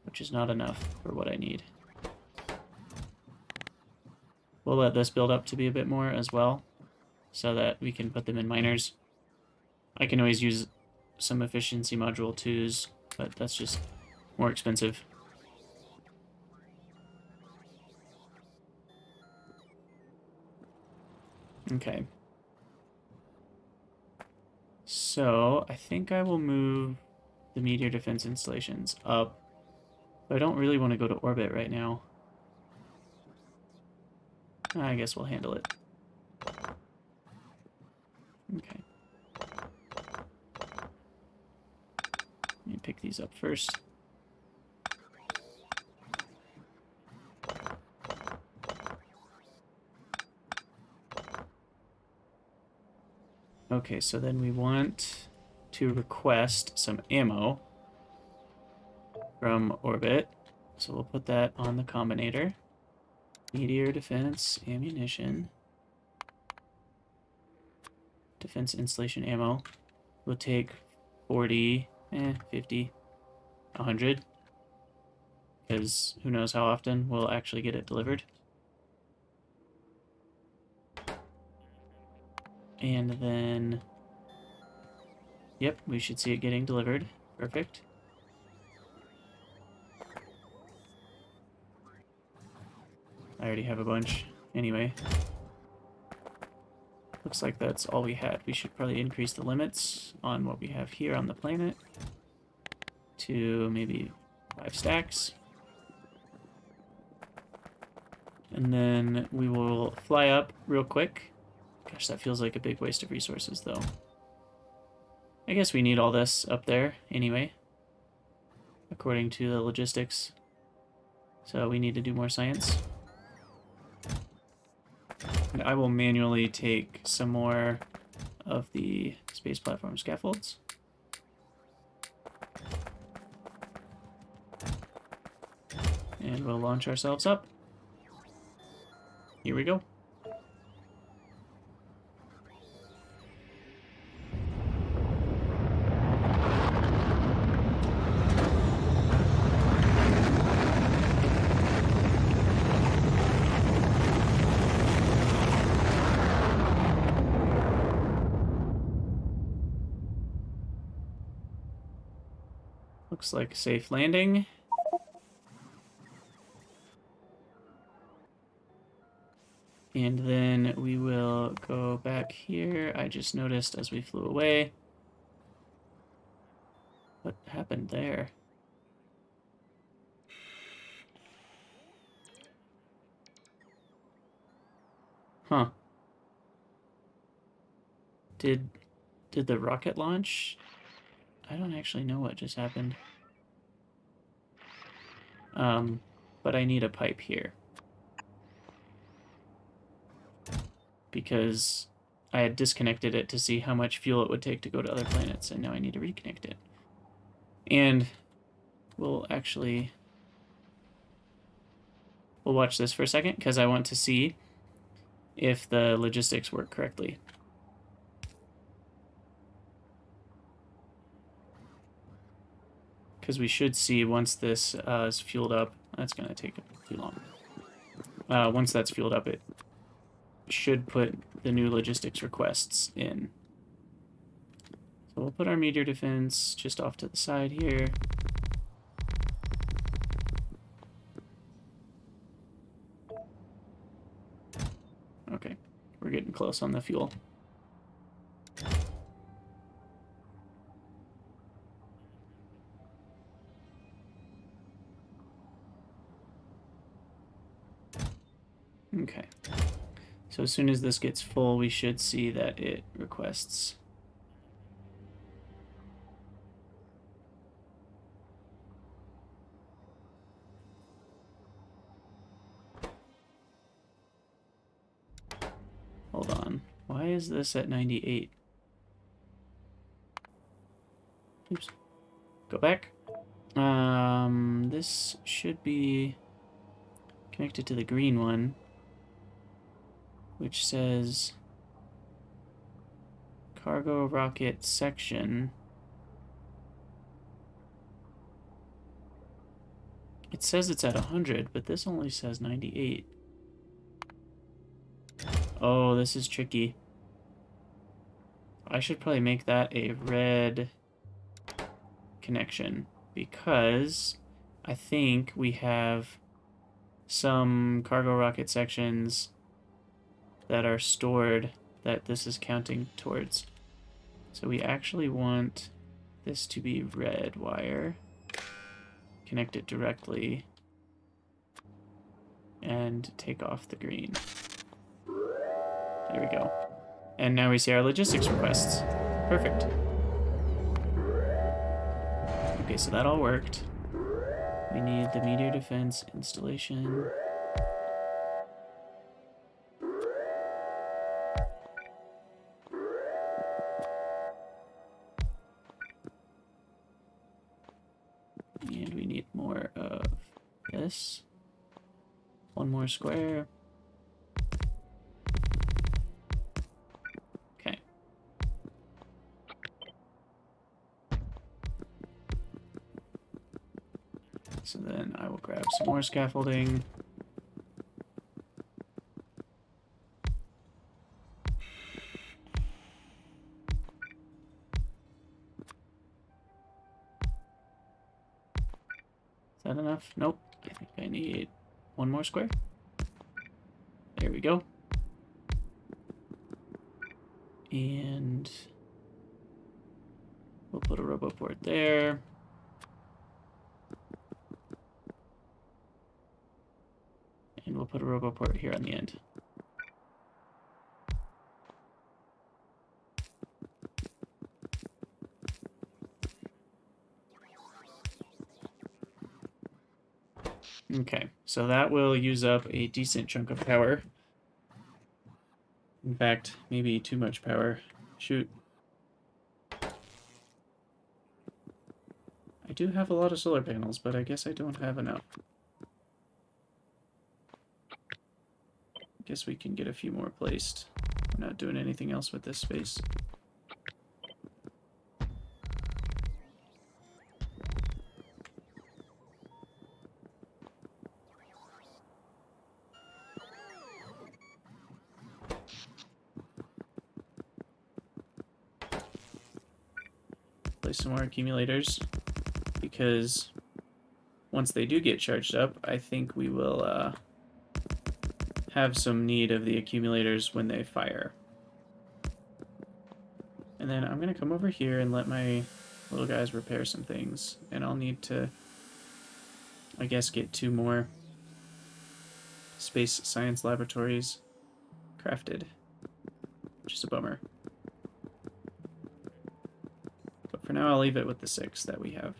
which is not enough for what I need. We'll let this build up to be a bit more as well, so that we can put them in miners. I can always use some efficiency module 2s, but that's just more expensive. Okay. So, I think I will move the meteor defense installations up. But I don't really want to go to orbit right now. I guess we'll handle it. Okay. Let me pick these up first. Okay, so then we want to request some ammo from orbit. So we'll put that on the combinator. Meteor defense ammunition. Defense installation ammo. We'll take 40, 50, 100. Because who knows how often we'll actually get it delivered. And then, yep, we should see it getting delivered. Perfect. I already have a bunch anyway. Looks like that's all we had. We should probably increase the limits on what we have here on the planet to maybe 5 stacks. And then we will fly up real quick. Gosh, that feels like a big waste of resources, though. I guess we need all this up there anyway, according to the logistics. So we need to do more science. And I will manually take some more of the space platform scaffolds. And we'll launch ourselves up. Here we go. Looks like a safe landing. And then we will go back here. I just noticed as we flew away. What happened there? Huh. Did the rocket launch? I don't actually know what just happened. But I need a pipe here. Because I had disconnected it to see how much fuel it would take to go to other planets, and now I need to reconnect it. And we'll watch this for a second, because I want to see if the logistics work correctly. Because we should see once this is fueled up. That's going to take too long. Once that's fueled up, it should put the new logistics requests in. So we'll put our meteor defense just off to the side here. Okay, we're getting close on the fuel. Okay. So as soon as this gets full, we should see that it requests. Hold on. Why is this at 98? Oops. Go back. This should be connected to the green one, which says cargo rocket section. It says it's at 100, but this only says 98. Oh, this is tricky. I should probably make that a red connection, because I think we have some cargo rocket sections that are stored that this is counting towards. So we actually want this to be red wire. Connect it directly and take off the green. There we go. And now we see our logistics requests. Perfect. Okay, so that all worked. We need the meteor defense installation. And we need more of this. One more square. Okay. So then I will grab some more scaffolding. Is that enough? Nope. I think I need one more square. There we go. And we'll put a roboport there. And we'll put a roboport here on the end. Okay, so that will use up a decent chunk of power. In fact, maybe too much power. Shoot. I do have a lot of solar panels, but I guess I don't have enough. Guess we can get a few more placed. We're not doing anything else with this space. Place some more accumulators, because once they do get charged up, I think we will have some need of the accumulators when they fire. And then I'm going to come over here and let my little guys repair some things. And I'll need to, I guess, get 2 more space science laboratories crafted, which is a bummer. But for now, I'll leave it with the 6 that we have.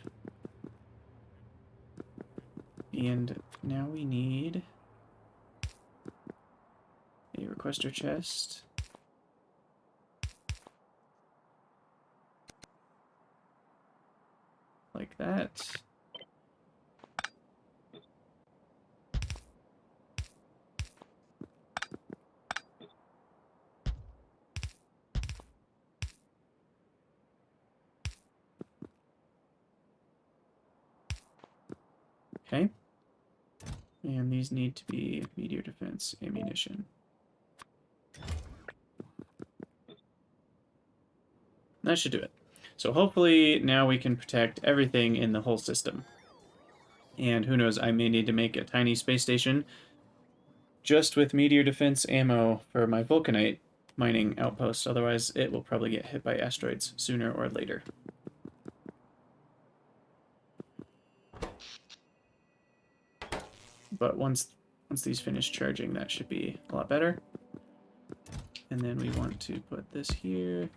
And now we need a requester chest. Like that. Okay. And these need to be meteor defense ammunition. That should do it. So hopefully now we can protect everything in the whole system. And who knows, I may need to make a tiny space station just with meteor defense ammo for my Vulcanite mining outpost. Otherwise, it will probably get hit by asteroids sooner or later. But once these finish charging, that should be a lot better. And then we want to put this here.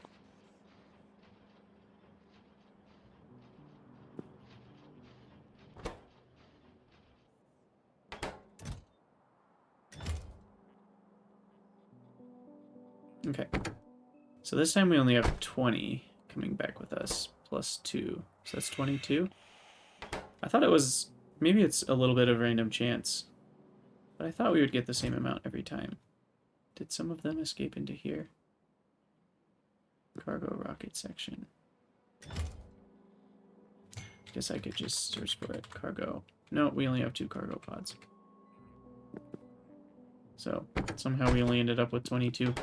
Okay, so this time we only have 20 coming back with us, plus 2, so that's 22. I thought it was, maybe it's a little bit of random chance, but I thought we would get the same amount every time. Did some of them escape into here? Cargo rocket section. Guess I could just search for it. Cargo. No, we only have 2 cargo pods. So somehow we only ended up with 22.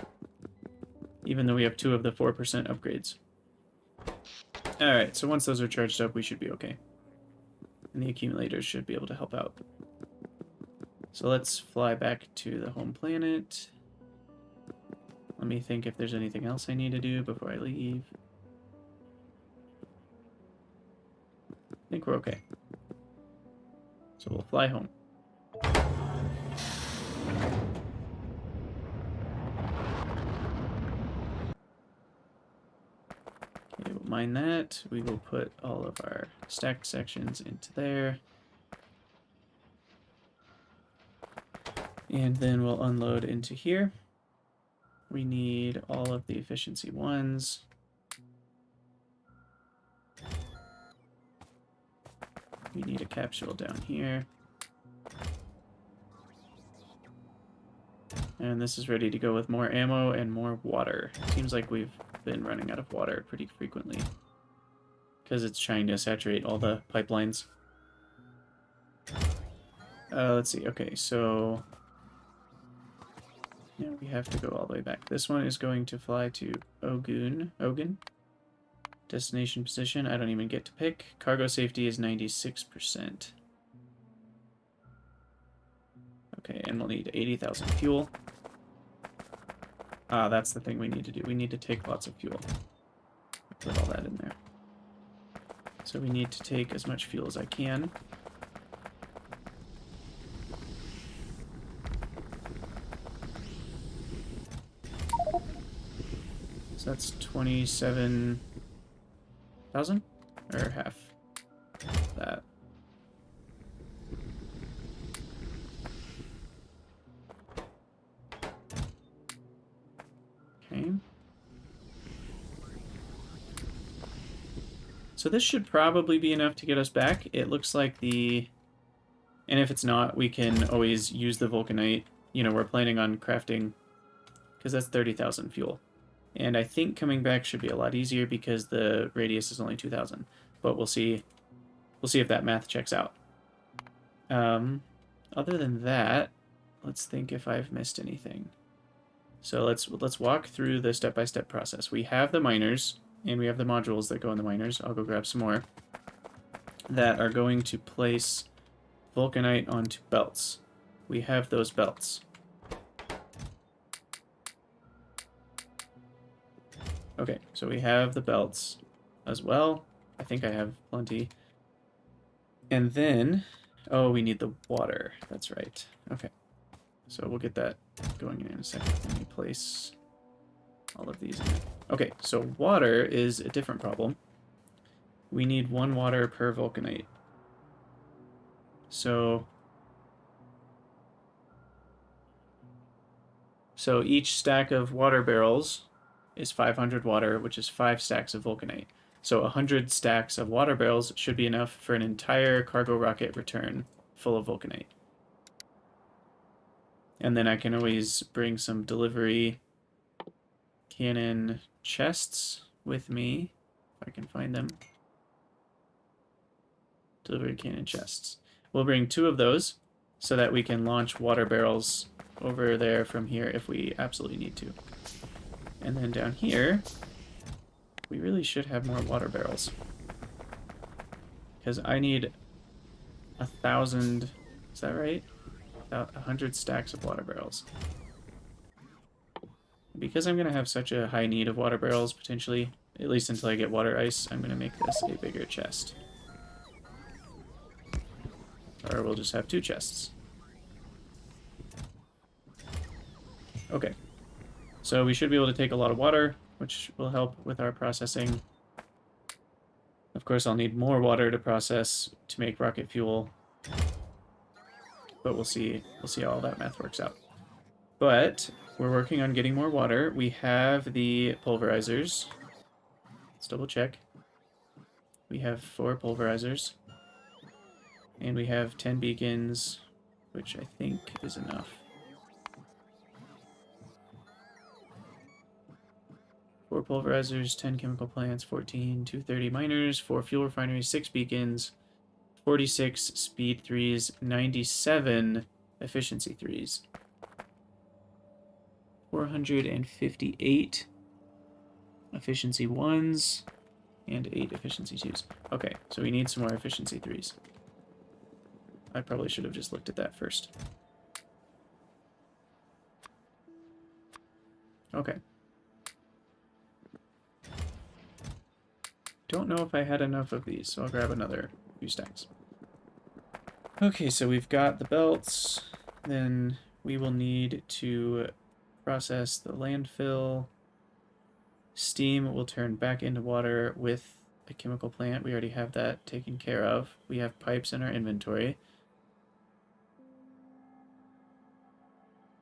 Even though we have 2 of the 4% upgrades. Alright, so once those are charged up, we should be okay. And the accumulators should be able to help out. So let's fly back to the home planet. Let me think if there's anything else I need to do before I leave. I think we're okay. So we'll fly home. Okay, we'll mine that. We will put all of our stack sections into there. And then we'll unload into here. We need all of the efficiency 1s. We need a capsule down here. And this is ready to go with more ammo and more water. Seems like we've been running out of water pretty frequently, because it's trying to saturate all the pipelines. Let's see. Okay, so yeah, we have to go all the way back. This one is going to fly to Ogun. Destination position, I don't even get to pick. Cargo safety is 96%. Okay, and we'll need 80,000 fuel. Ah, that's the thing we need to do. We need to take lots of fuel. Put all that in there. So we need to take as much fuel as I can. So that's 27,000? Or half that. Okay. So this should probably be enough to get us back. It looks like the... And if it's not, we can always use the Vulcanite. You know, we're planning on crafting... Because that's 30,000 fuel. And I think coming back should be a lot easier because the radius is only 2,000. But we'll see. We'll see if that math checks out. Other than that, let's think if I've missed anything. So let's walk through the step-by-step process. We have the miners, and we have the modules that go in the miners. I'll go grab some more. That are going to place Vulcanite onto belts. We have those belts. Okay, so we have the belts as well. I think I have plenty. And then, oh, we need the water. That's right. Okay, so we'll get that going in a second. Let me place all of these in there. Okay, so water is a different problem. We need 1 water per Vulcanite. So each stack of water barrels is 500 water, which is 5 stacks of Vulcanite. So 100 stacks of water barrels should be enough for an entire cargo rocket return full of Vulcanite. And then I can always bring some delivery cannon chests with me, if I can find them. Delivery cannon chests. We'll bring 2 of those so that we can launch water barrels over there from here if we absolutely need to. And then down here, we really should have more water barrels. Because I need 1,000, is that right? About 100 stacks of water barrels. Because I'm going to have such a high need of water barrels, potentially, at least until I get water ice, I'm going to make this a bigger chest. Or we'll just have 2 chests. Okay. So we should be able to take a lot of water, which will help with our processing. Of course, I'll need more water to process to make rocket fuel. But we'll see how all that math works out. But we're working on getting more water. We have the pulverizers. Let's double check. We have 4 pulverizers. And we have 10 beacons, which I think is enough. 4 pulverizers, 10 chemical plants, 14 230 miners, 4 fuel refineries, 6 beacons, 46 speed 3s, 97 efficiency 3s, 458 efficiency 1s, and 8 efficiency 2s. Okay, so we need some more efficiency 3s. I probably should have just looked at that first. Okay. Don't know if I had enough of these, so I'll grab another few stacks. Okay, so we've got the belts. Then we will need to process the landfill. Steam will turn back into water with a chemical plant. We already have that taken care of. We have pipes in our inventory.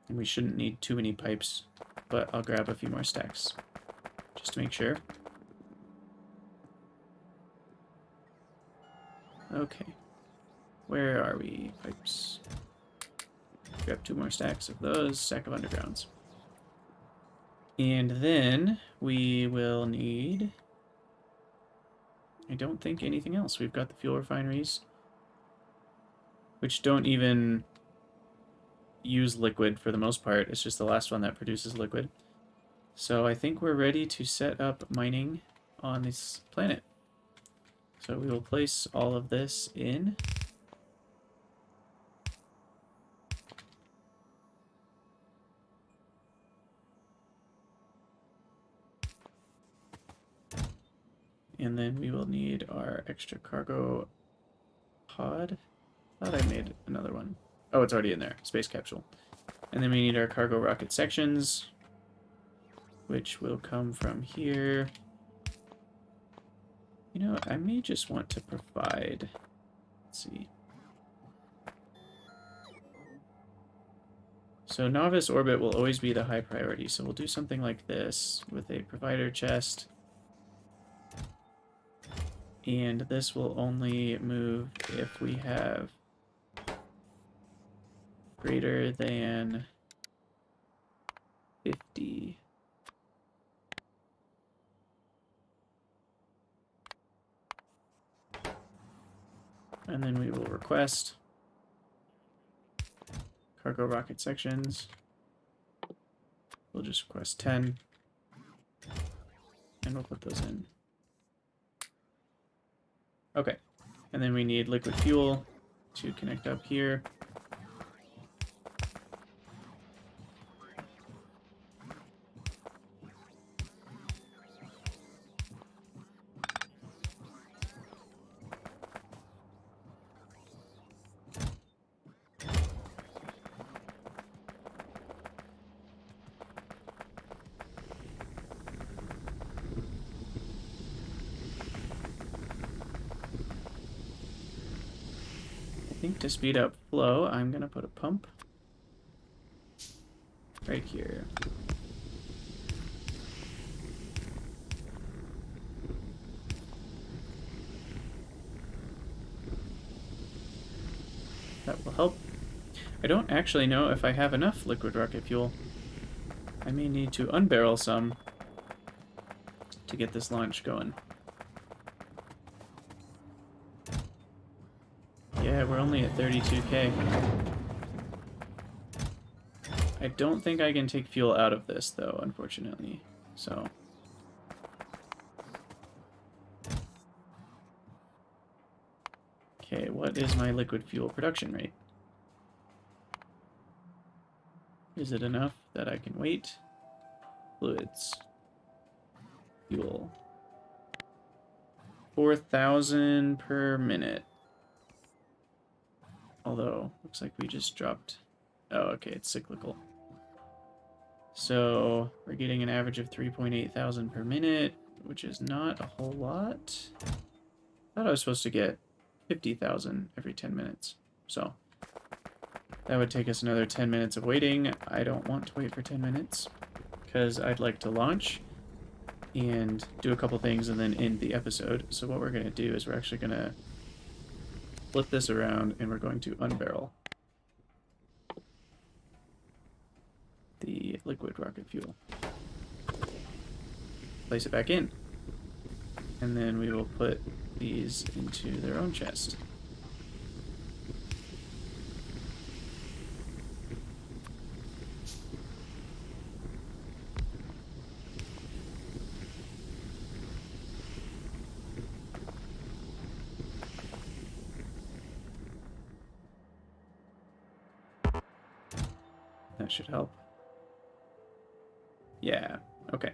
And we shouldn't need too many pipes, but I'll grab a few more stacks just to make sure. Okay. Where are we? Pipes. Grab 2 more stacks of those. Stack of undergrounds. And then we will need... I don't think anything else. We've got the fuel refineries, which don't even use liquid for the most part. It's just the last one that produces liquid. So I think we're ready to set up mining on this planet. So we will place all of this in. And then we will need our extra cargo pod. I thought I made another one. Oh, it's already in there. Space capsule. And then we need our cargo rocket sections, which will come from here. You know, I may just want to provide... Let's see. So novice orbit will always be the high priority. So we'll do something like this with a provider chest. And this will only move if we have greater than 50. And then we will request cargo rocket sections. We'll just request 10. And we'll put those in. Okay. And then we need liquid fuel to connect up here. To speed up flow, I'm gonna put a pump right here. That will help. I don't actually know if I have enough liquid rocket fuel. I may need to unbarrel some to get this launch going. Yeah, we're only at 32k. I don't think I can take fuel out of this, though, unfortunately. So... Okay, what is my liquid fuel production rate? Is it enough that I can wait? Fluids. Fuel. 4,000 per minute. Although, looks like we just dropped... Oh, okay, it's cyclical. So, we're getting an average of 3.8 thousand per minute, which is not a whole lot. I thought I was supposed to get 50,000 every 10 minutes. So, that would take us another 10 minutes of waiting. I don't want to wait for 10 minutes, because I'd like to launch and do a couple things and then end the episode. So what we're going to do is we're actually going to flip this around, and we're going to unbarrel the liquid rocket fuel. place it back in. And then we will put these into their own chest. That should help. Yeah, okay.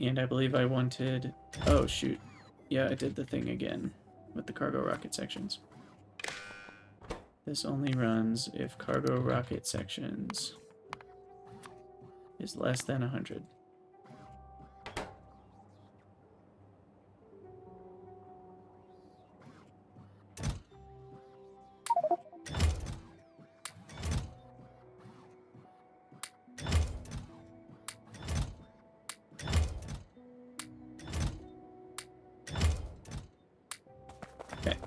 And I believe I wanted... Oh, shoot. Yeah, I did the thing again with the cargo rocket sections. This only runs if cargo rocket sections is less than 100. Okay.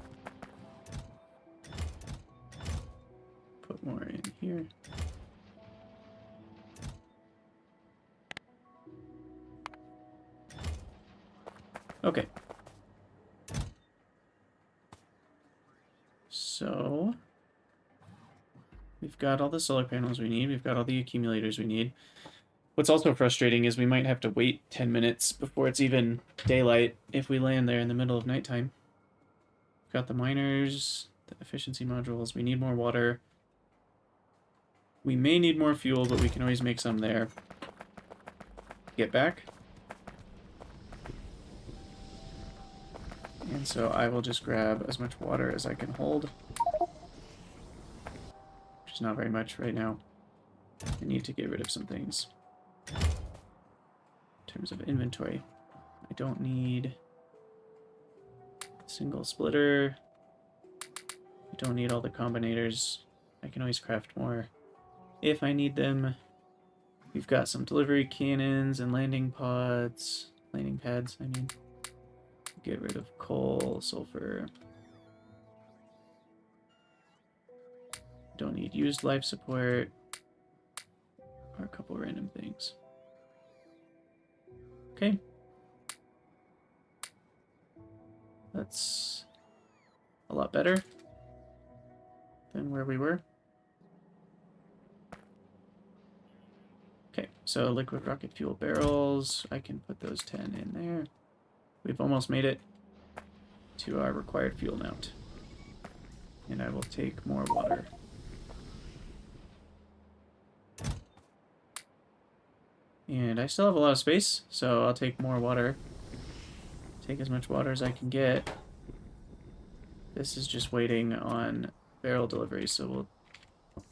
Put more in here. Okay. So, we've got all the solar panels we need. We've got all the accumulators we need. What's also frustrating is we might have to wait 10 minutes before it's even daylight if we land there in the middle of nighttime. We've got the miners, the efficiency modules. We need more water. We may need more fuel, but we can always make some there. Get back. And so I will just grab as much water as I can hold. Which is not very much right now. I need to get rid of some things. In terms of inventory, I don't need a single splitter. I don't need all the combinators. I can always craft more if I need them. We've got some delivery cannons and landing pads, I mean. Get rid of coal, sulfur. Don't need used life support. Or a couple random things. Okay. That's a lot better than where we were. Okay, so liquid rocket fuel barrels. I can put those 10 in there. We've almost made it to our required fuel mount. And I will take more water. And I still have a lot of space, so I'll take more water. Take as much water as I can get. This is just waiting on barrel delivery, so we'll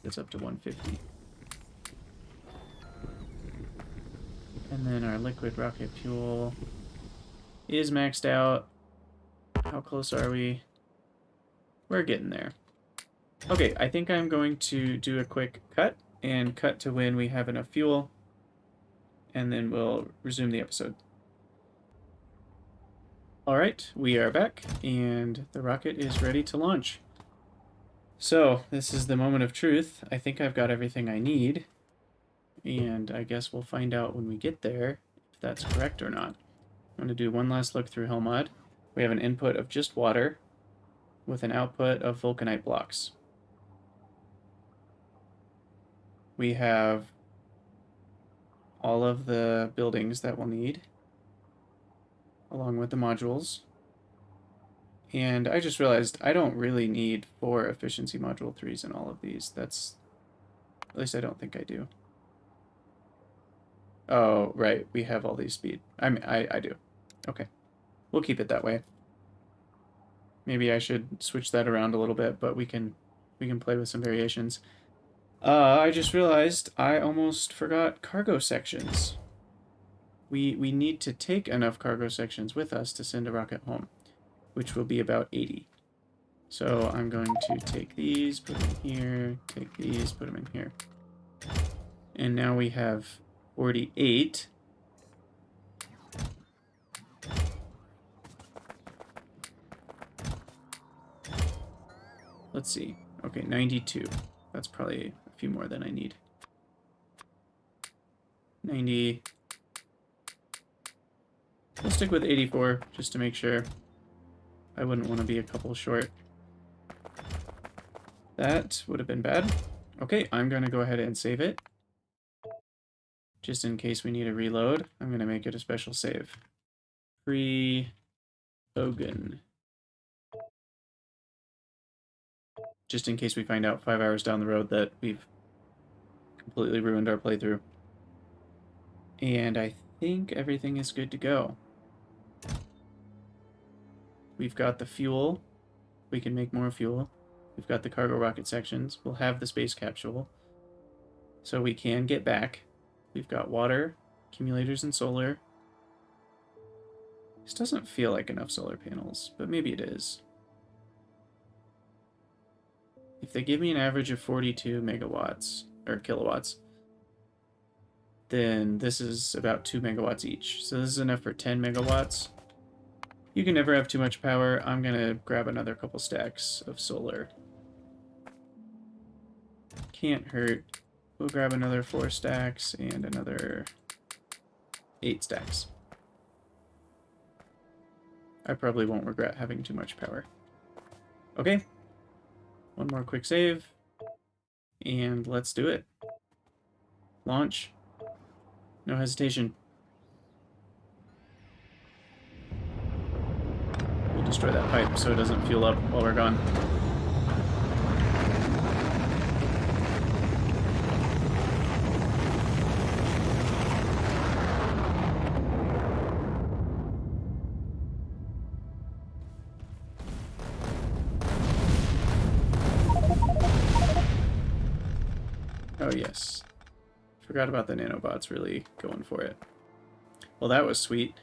get up to 150. And then our liquid rocket fuel is maxed out. How close are we? We're getting there. Okay, I think I'm going to do a quick cut and cut to when we have enough fuel, and then we'll resume the episode. All right, we are back, and the rocket is ready to launch. So, this is the moment of truth. I think I've got everything I need, and I guess we'll find out when we get there if that's correct or not. I'm going to do one last look through Helmod. We have an input of just water with an output of Vulcanite blocks. We have all of the buildings that we'll need, along with the modules. And I just realized I don't really need 4 efficiency module 3s in all of these. That's, at least I don't think I do. Oh, right, we have all these speed. I do. Okay, we'll keep it that way. Maybe I should switch that around a little bit, but we can play with some variations. I just realized I almost forgot cargo sections. We need to take enough cargo sections with us to send a rocket home, which will be about 80. So I'm going to take these, put them in here, take these, put them in here. And now we have 48. Let's see. Okay, 92. That's probably a few more than I need. 90. We'll stick with 84 just to make sure. I wouldn't want to be a couple short. That would have been bad. Okay, I'm going to go ahead and save it. Just in case we need a reload, I'm going to make it a special save. Free Bogan. Just in case we find out 5 hours down the road that we've completely ruined our playthrough. And I think everything is good to go. We've got the fuel. We can make more fuel. We've got the cargo rocket sections. We'll have the space capsule. So we can get back. We've got water, accumulators, and solar. This doesn't feel like enough solar panels, but maybe it is. If they give me an average of 42 megawatts, or kilowatts, then this is about 2 megawatts each. So this is enough for 10 megawatts. You can never have too much power. I'm going to grab another couple stacks of solar. Can't hurt. We'll grab another 4 stacks and another 8 stacks. I probably won't regret having too much power. Okay. One more quick save. And let's do it. Launch. No hesitation. We'll destroy that pipe so it doesn't fuel up while we're gone. Oh yes. Forgot about the nanobots really going for it. Well, that was sweet.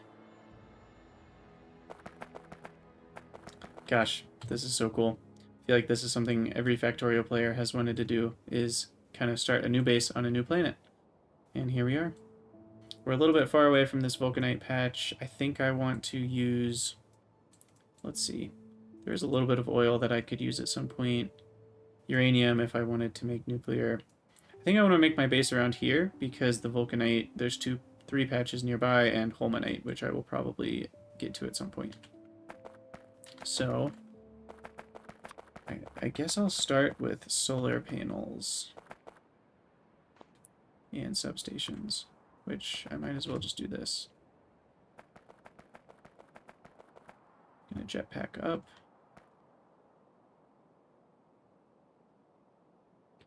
Gosh, this is so cool. I feel like this is something every Factorio player has wanted to do, is kind of start a new base on a new planet. And here we are. We're a little bit far away from this Vulcanite patch. I think I want to use... Let's see. There's a little bit of oil that I could use at some point. Uranium if I wanted to make nuclear. I think I want to make my base around here because the Vulcanite, there's 3 patches nearby, and Holmanite, which I will probably get to at some point. So, I guess I'll start with solar panels and substations, which I might as well just do this. Gonna jetpack up.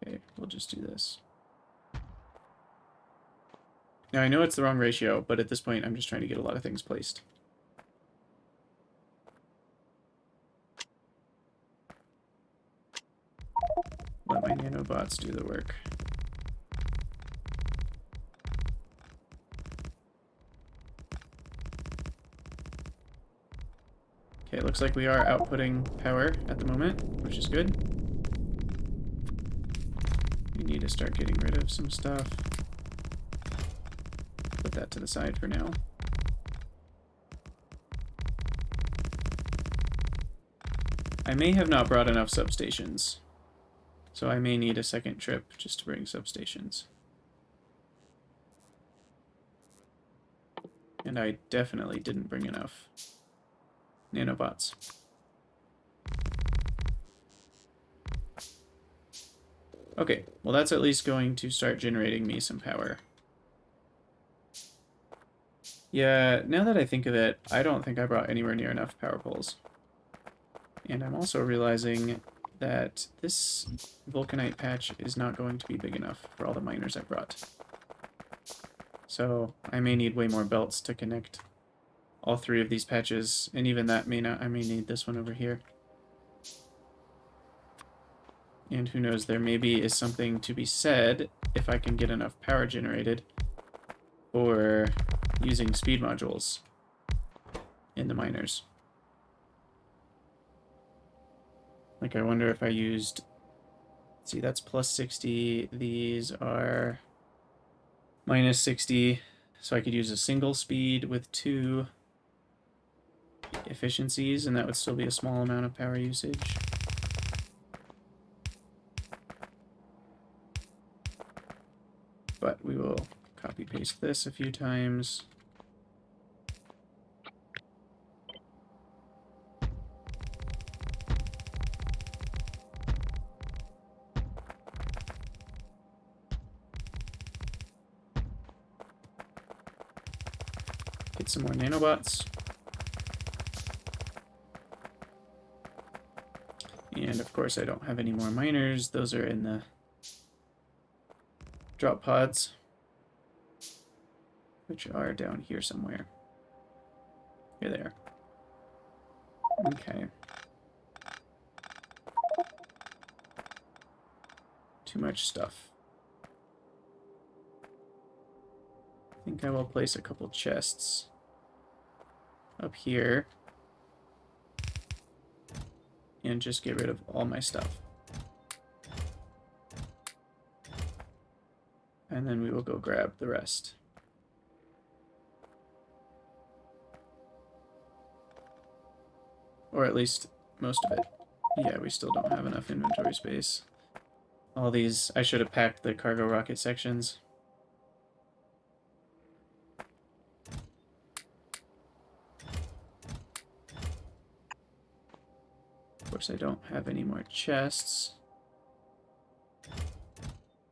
Okay, we'll just do this. Now I know it's the wrong ratio, but at this point I'm just trying to get a lot of things placed. Let my nanobots do the work. Okay, it looks like we are outputting power at the moment, which is good. We need to start getting rid of some stuff. Put that to the side for now. I may have not brought enough substations, so I may need a second trip just to bring substations. And I definitely didn't bring enough nanobots. Okay, well that's at least going to start generating me some power. Yeah, now that I think of it, I don't think I brought anywhere near enough power poles. And I'm also realizing that this Vulcanite patch is not going to be big enough for all the miners I brought. So I may need way more belts to connect all 3 of these patches, and even that may not. I may need this one over here. And who knows, there maybe is something to be said if I can get enough power generated for using speed modules in the miners. Like, I wonder if I used... Let's see, that's plus 60. These are minus 60. So I could use a single speed with 2 efficiencies, and that would still be a small amount of power usage. But we will copy-paste this a few times. Get some more nanobots. And of course I don't have any more miners. Those are in the drop pods, which are down here somewhere. Here they are. Okay. Too much stuff. I think I will place a couple chests up here and just get rid of all my stuff. And then we will go grab the rest. Or at least most of it. Yeah, we still don't have enough inventory space. All these, I should have packed the cargo rocket sections. Of course, I don't have any more chests.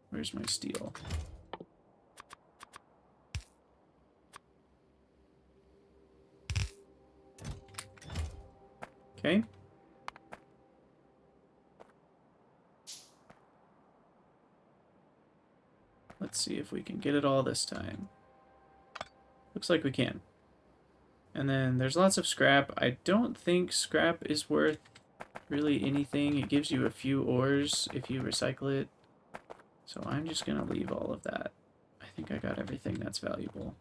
Where's my steel? Okay. Let's see if we can get it all this time. Looks like we can. And then there's lots of scrap. I don't think scrap is worth really anything. It gives you a few ores if you recycle it. So I'm just going to leave all of that. I think I got everything that's valuable.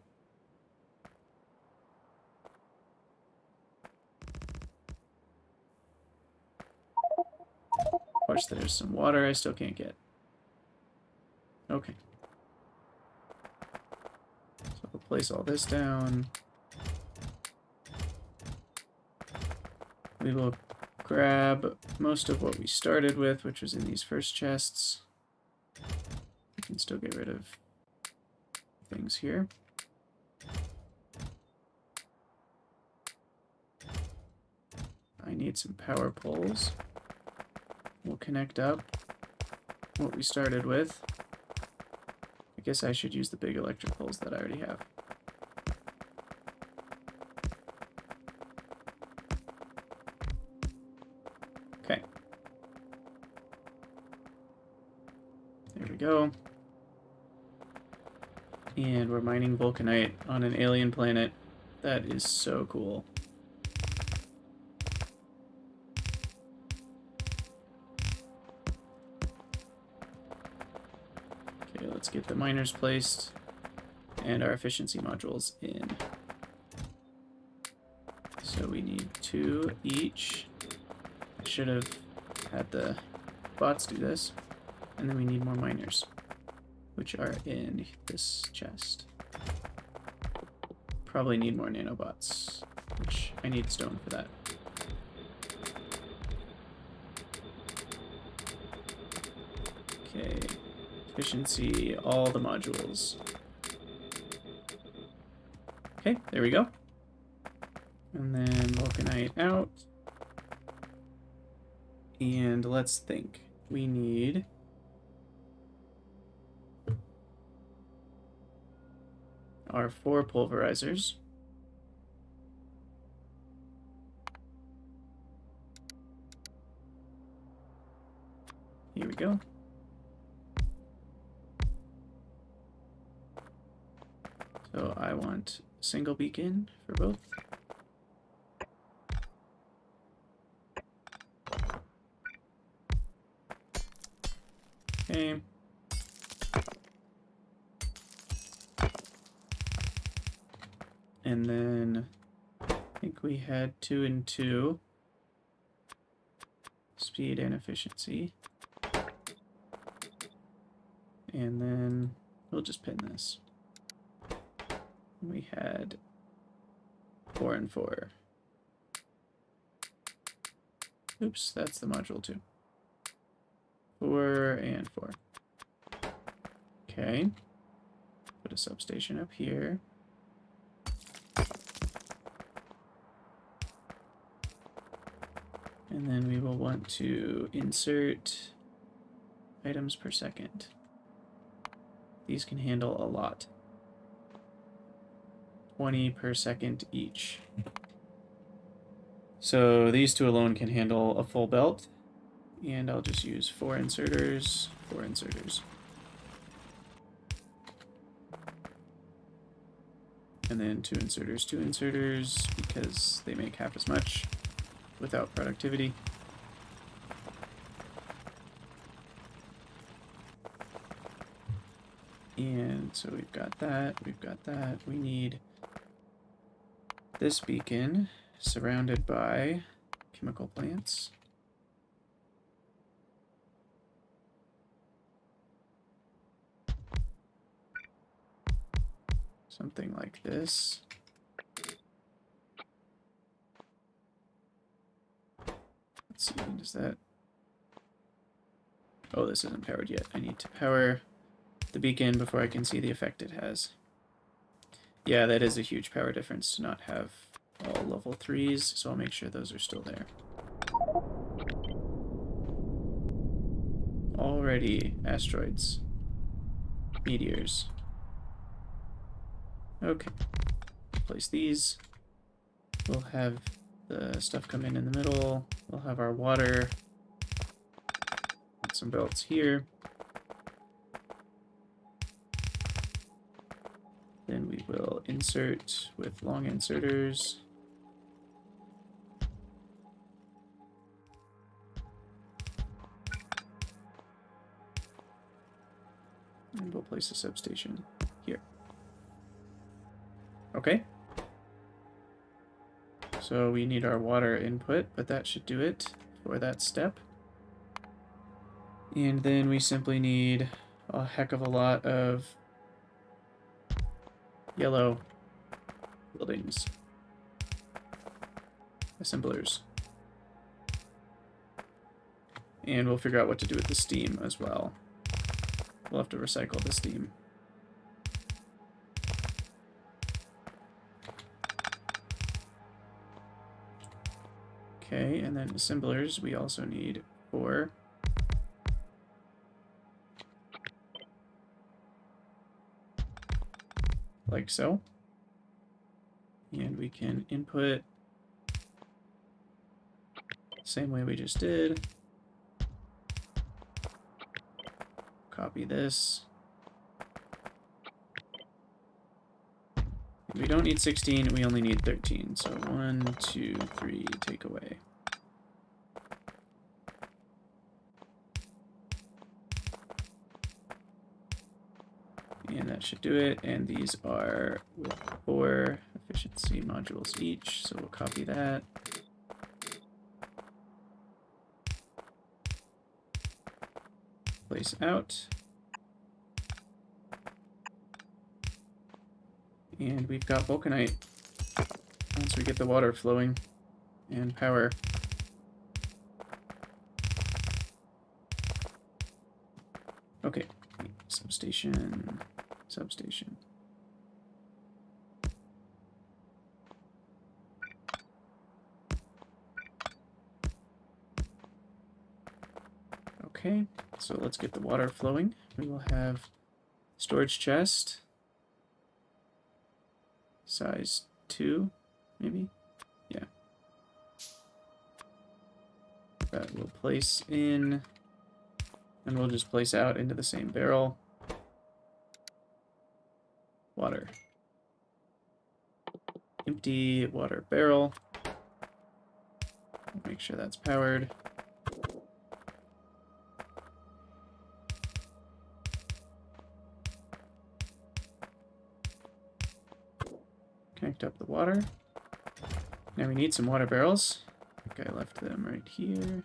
Of course, there's some water I still can't get. Okay. So I'll place all this down. We will grab most of what we started with, which was in these first chests. We can still get rid of things here. I need some power poles. We'll connect up what we started with. I guess I should use the big electric poles that I already have. Okay. There we go. And we're mining Vulcanite on an alien planet. That is so cool. Okay, let's get the miners placed and our efficiency modules in. So we need 2 each. I should have had the bots do this. And then we need more miners, which are in this chest. Probably need more nanobots, which I need stone for that. Okay, efficiency, all the modules. Okay, there we go. And then Vulcanite out. And let's think. We need our 4 pulverizers. Here we go. So I want a single beacon for both. Okay. And then I think we had 2 and 2. Speed and efficiency. And then we'll just pin this. We had 4 and 4. Oops, that's the module too. 4 and 4. Okay. Put a substation up here. And then we will want to insert items per second. These can handle a lot. 20 per second each. So these two alone can handle a full belt. And I'll just use 4 inserters, 4 inserters. And then 2 inserters, 2 inserters, because they make half as much without productivity. And so we've got that, we've got that. We need this beacon surrounded by chemical plants. Something like this. Let's see, does that... Oh, this isn't powered yet. I need to power the beacon before I can see the effect it has. Yeah, that is a huge power difference to not have all level 3s, so I'll make sure those are still there. Already, asteroids. Meteors. Okay. Place these. We'll have the stuff come in the middle. We'll have our water. Put some belts here. Then we will insert with long inserters. And we'll place a substation here. Okay. So we need our water input, but that should do it for that step. And then we simply need a heck of a lot of yellow buildings. Assemblers. And we'll figure out what to do with the steam as well. We'll have to recycle the steam. Okay, and then assemblers, we also need 4. Like so. And we can input same way we just did. Copy this. We don't need 16, we only need 13. So 1, 2, 3, take away. And that should do it. And these are with 4 efficiency modules each. So we'll copy that. Place out. And we've got Vulcanite. Once we get the water flowing and power. Okay, substation, substation. Okay, so let's get the water flowing. We will have storage chest. Size 2, maybe? Yeah. That will place in, and we'll just place out into the same barrel. Water. Empty water barrel. Make sure that's powered. Connect up the water. Now we need some water barrels. I think I left them right here.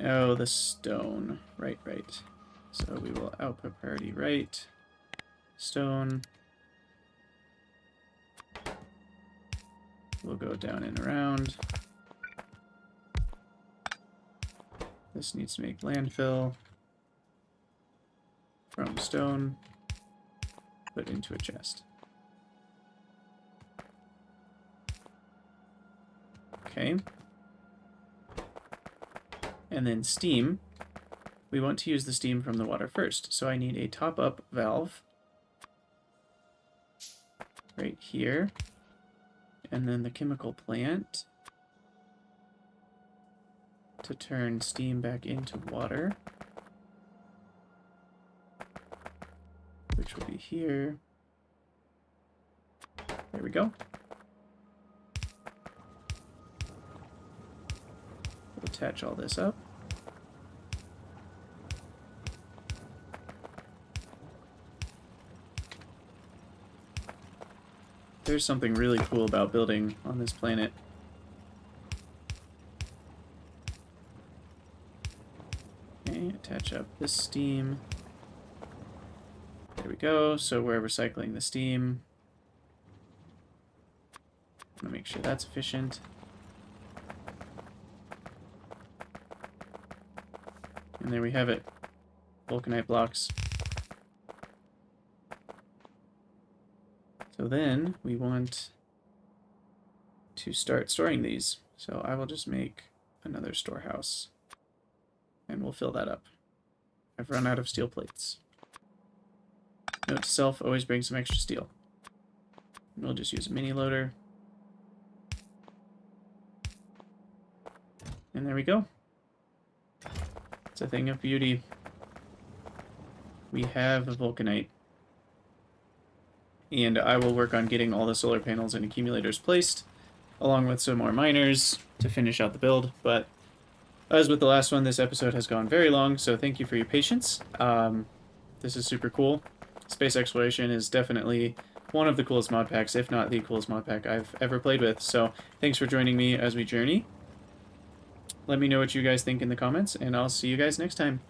Oh, the stone. Right, right. So we will output priority right. Stone. We'll go down and around. This needs to make landfill from stone, put into a chest. Okay. And then steam. we want to use the steam from the water first. So I need a top-up valve right here, and then the chemical plant to turn steam back into water, which will be here. There we go. We'll attach all this up. There's something really cool about building on this planet. Okay, attach up this steam. There we go. So we're recycling the steam. I'm gonna make sure that's efficient. And there we have it. Vulcanite blocks. So then we want to start storing these. So I will just make another storehouse and we'll fill that up. I've run out of steel plates. Note to self, always bring some extra steel. And we'll just use a Miniloader. And there we go. It's a thing of beauty. We have a Vulcanite. And I will work on getting all the solar panels and accumulators placed, along with some more miners to finish out the build. But as with the last one, this episode has gone very long, so thank you for your patience. This is super cool. Space exploration is definitely one of the coolest mod packs, if not the coolest mod pack I've ever played with. So thanks for joining me as we journey. Let me know what you guys think in the comments, and I'll see you guys next time.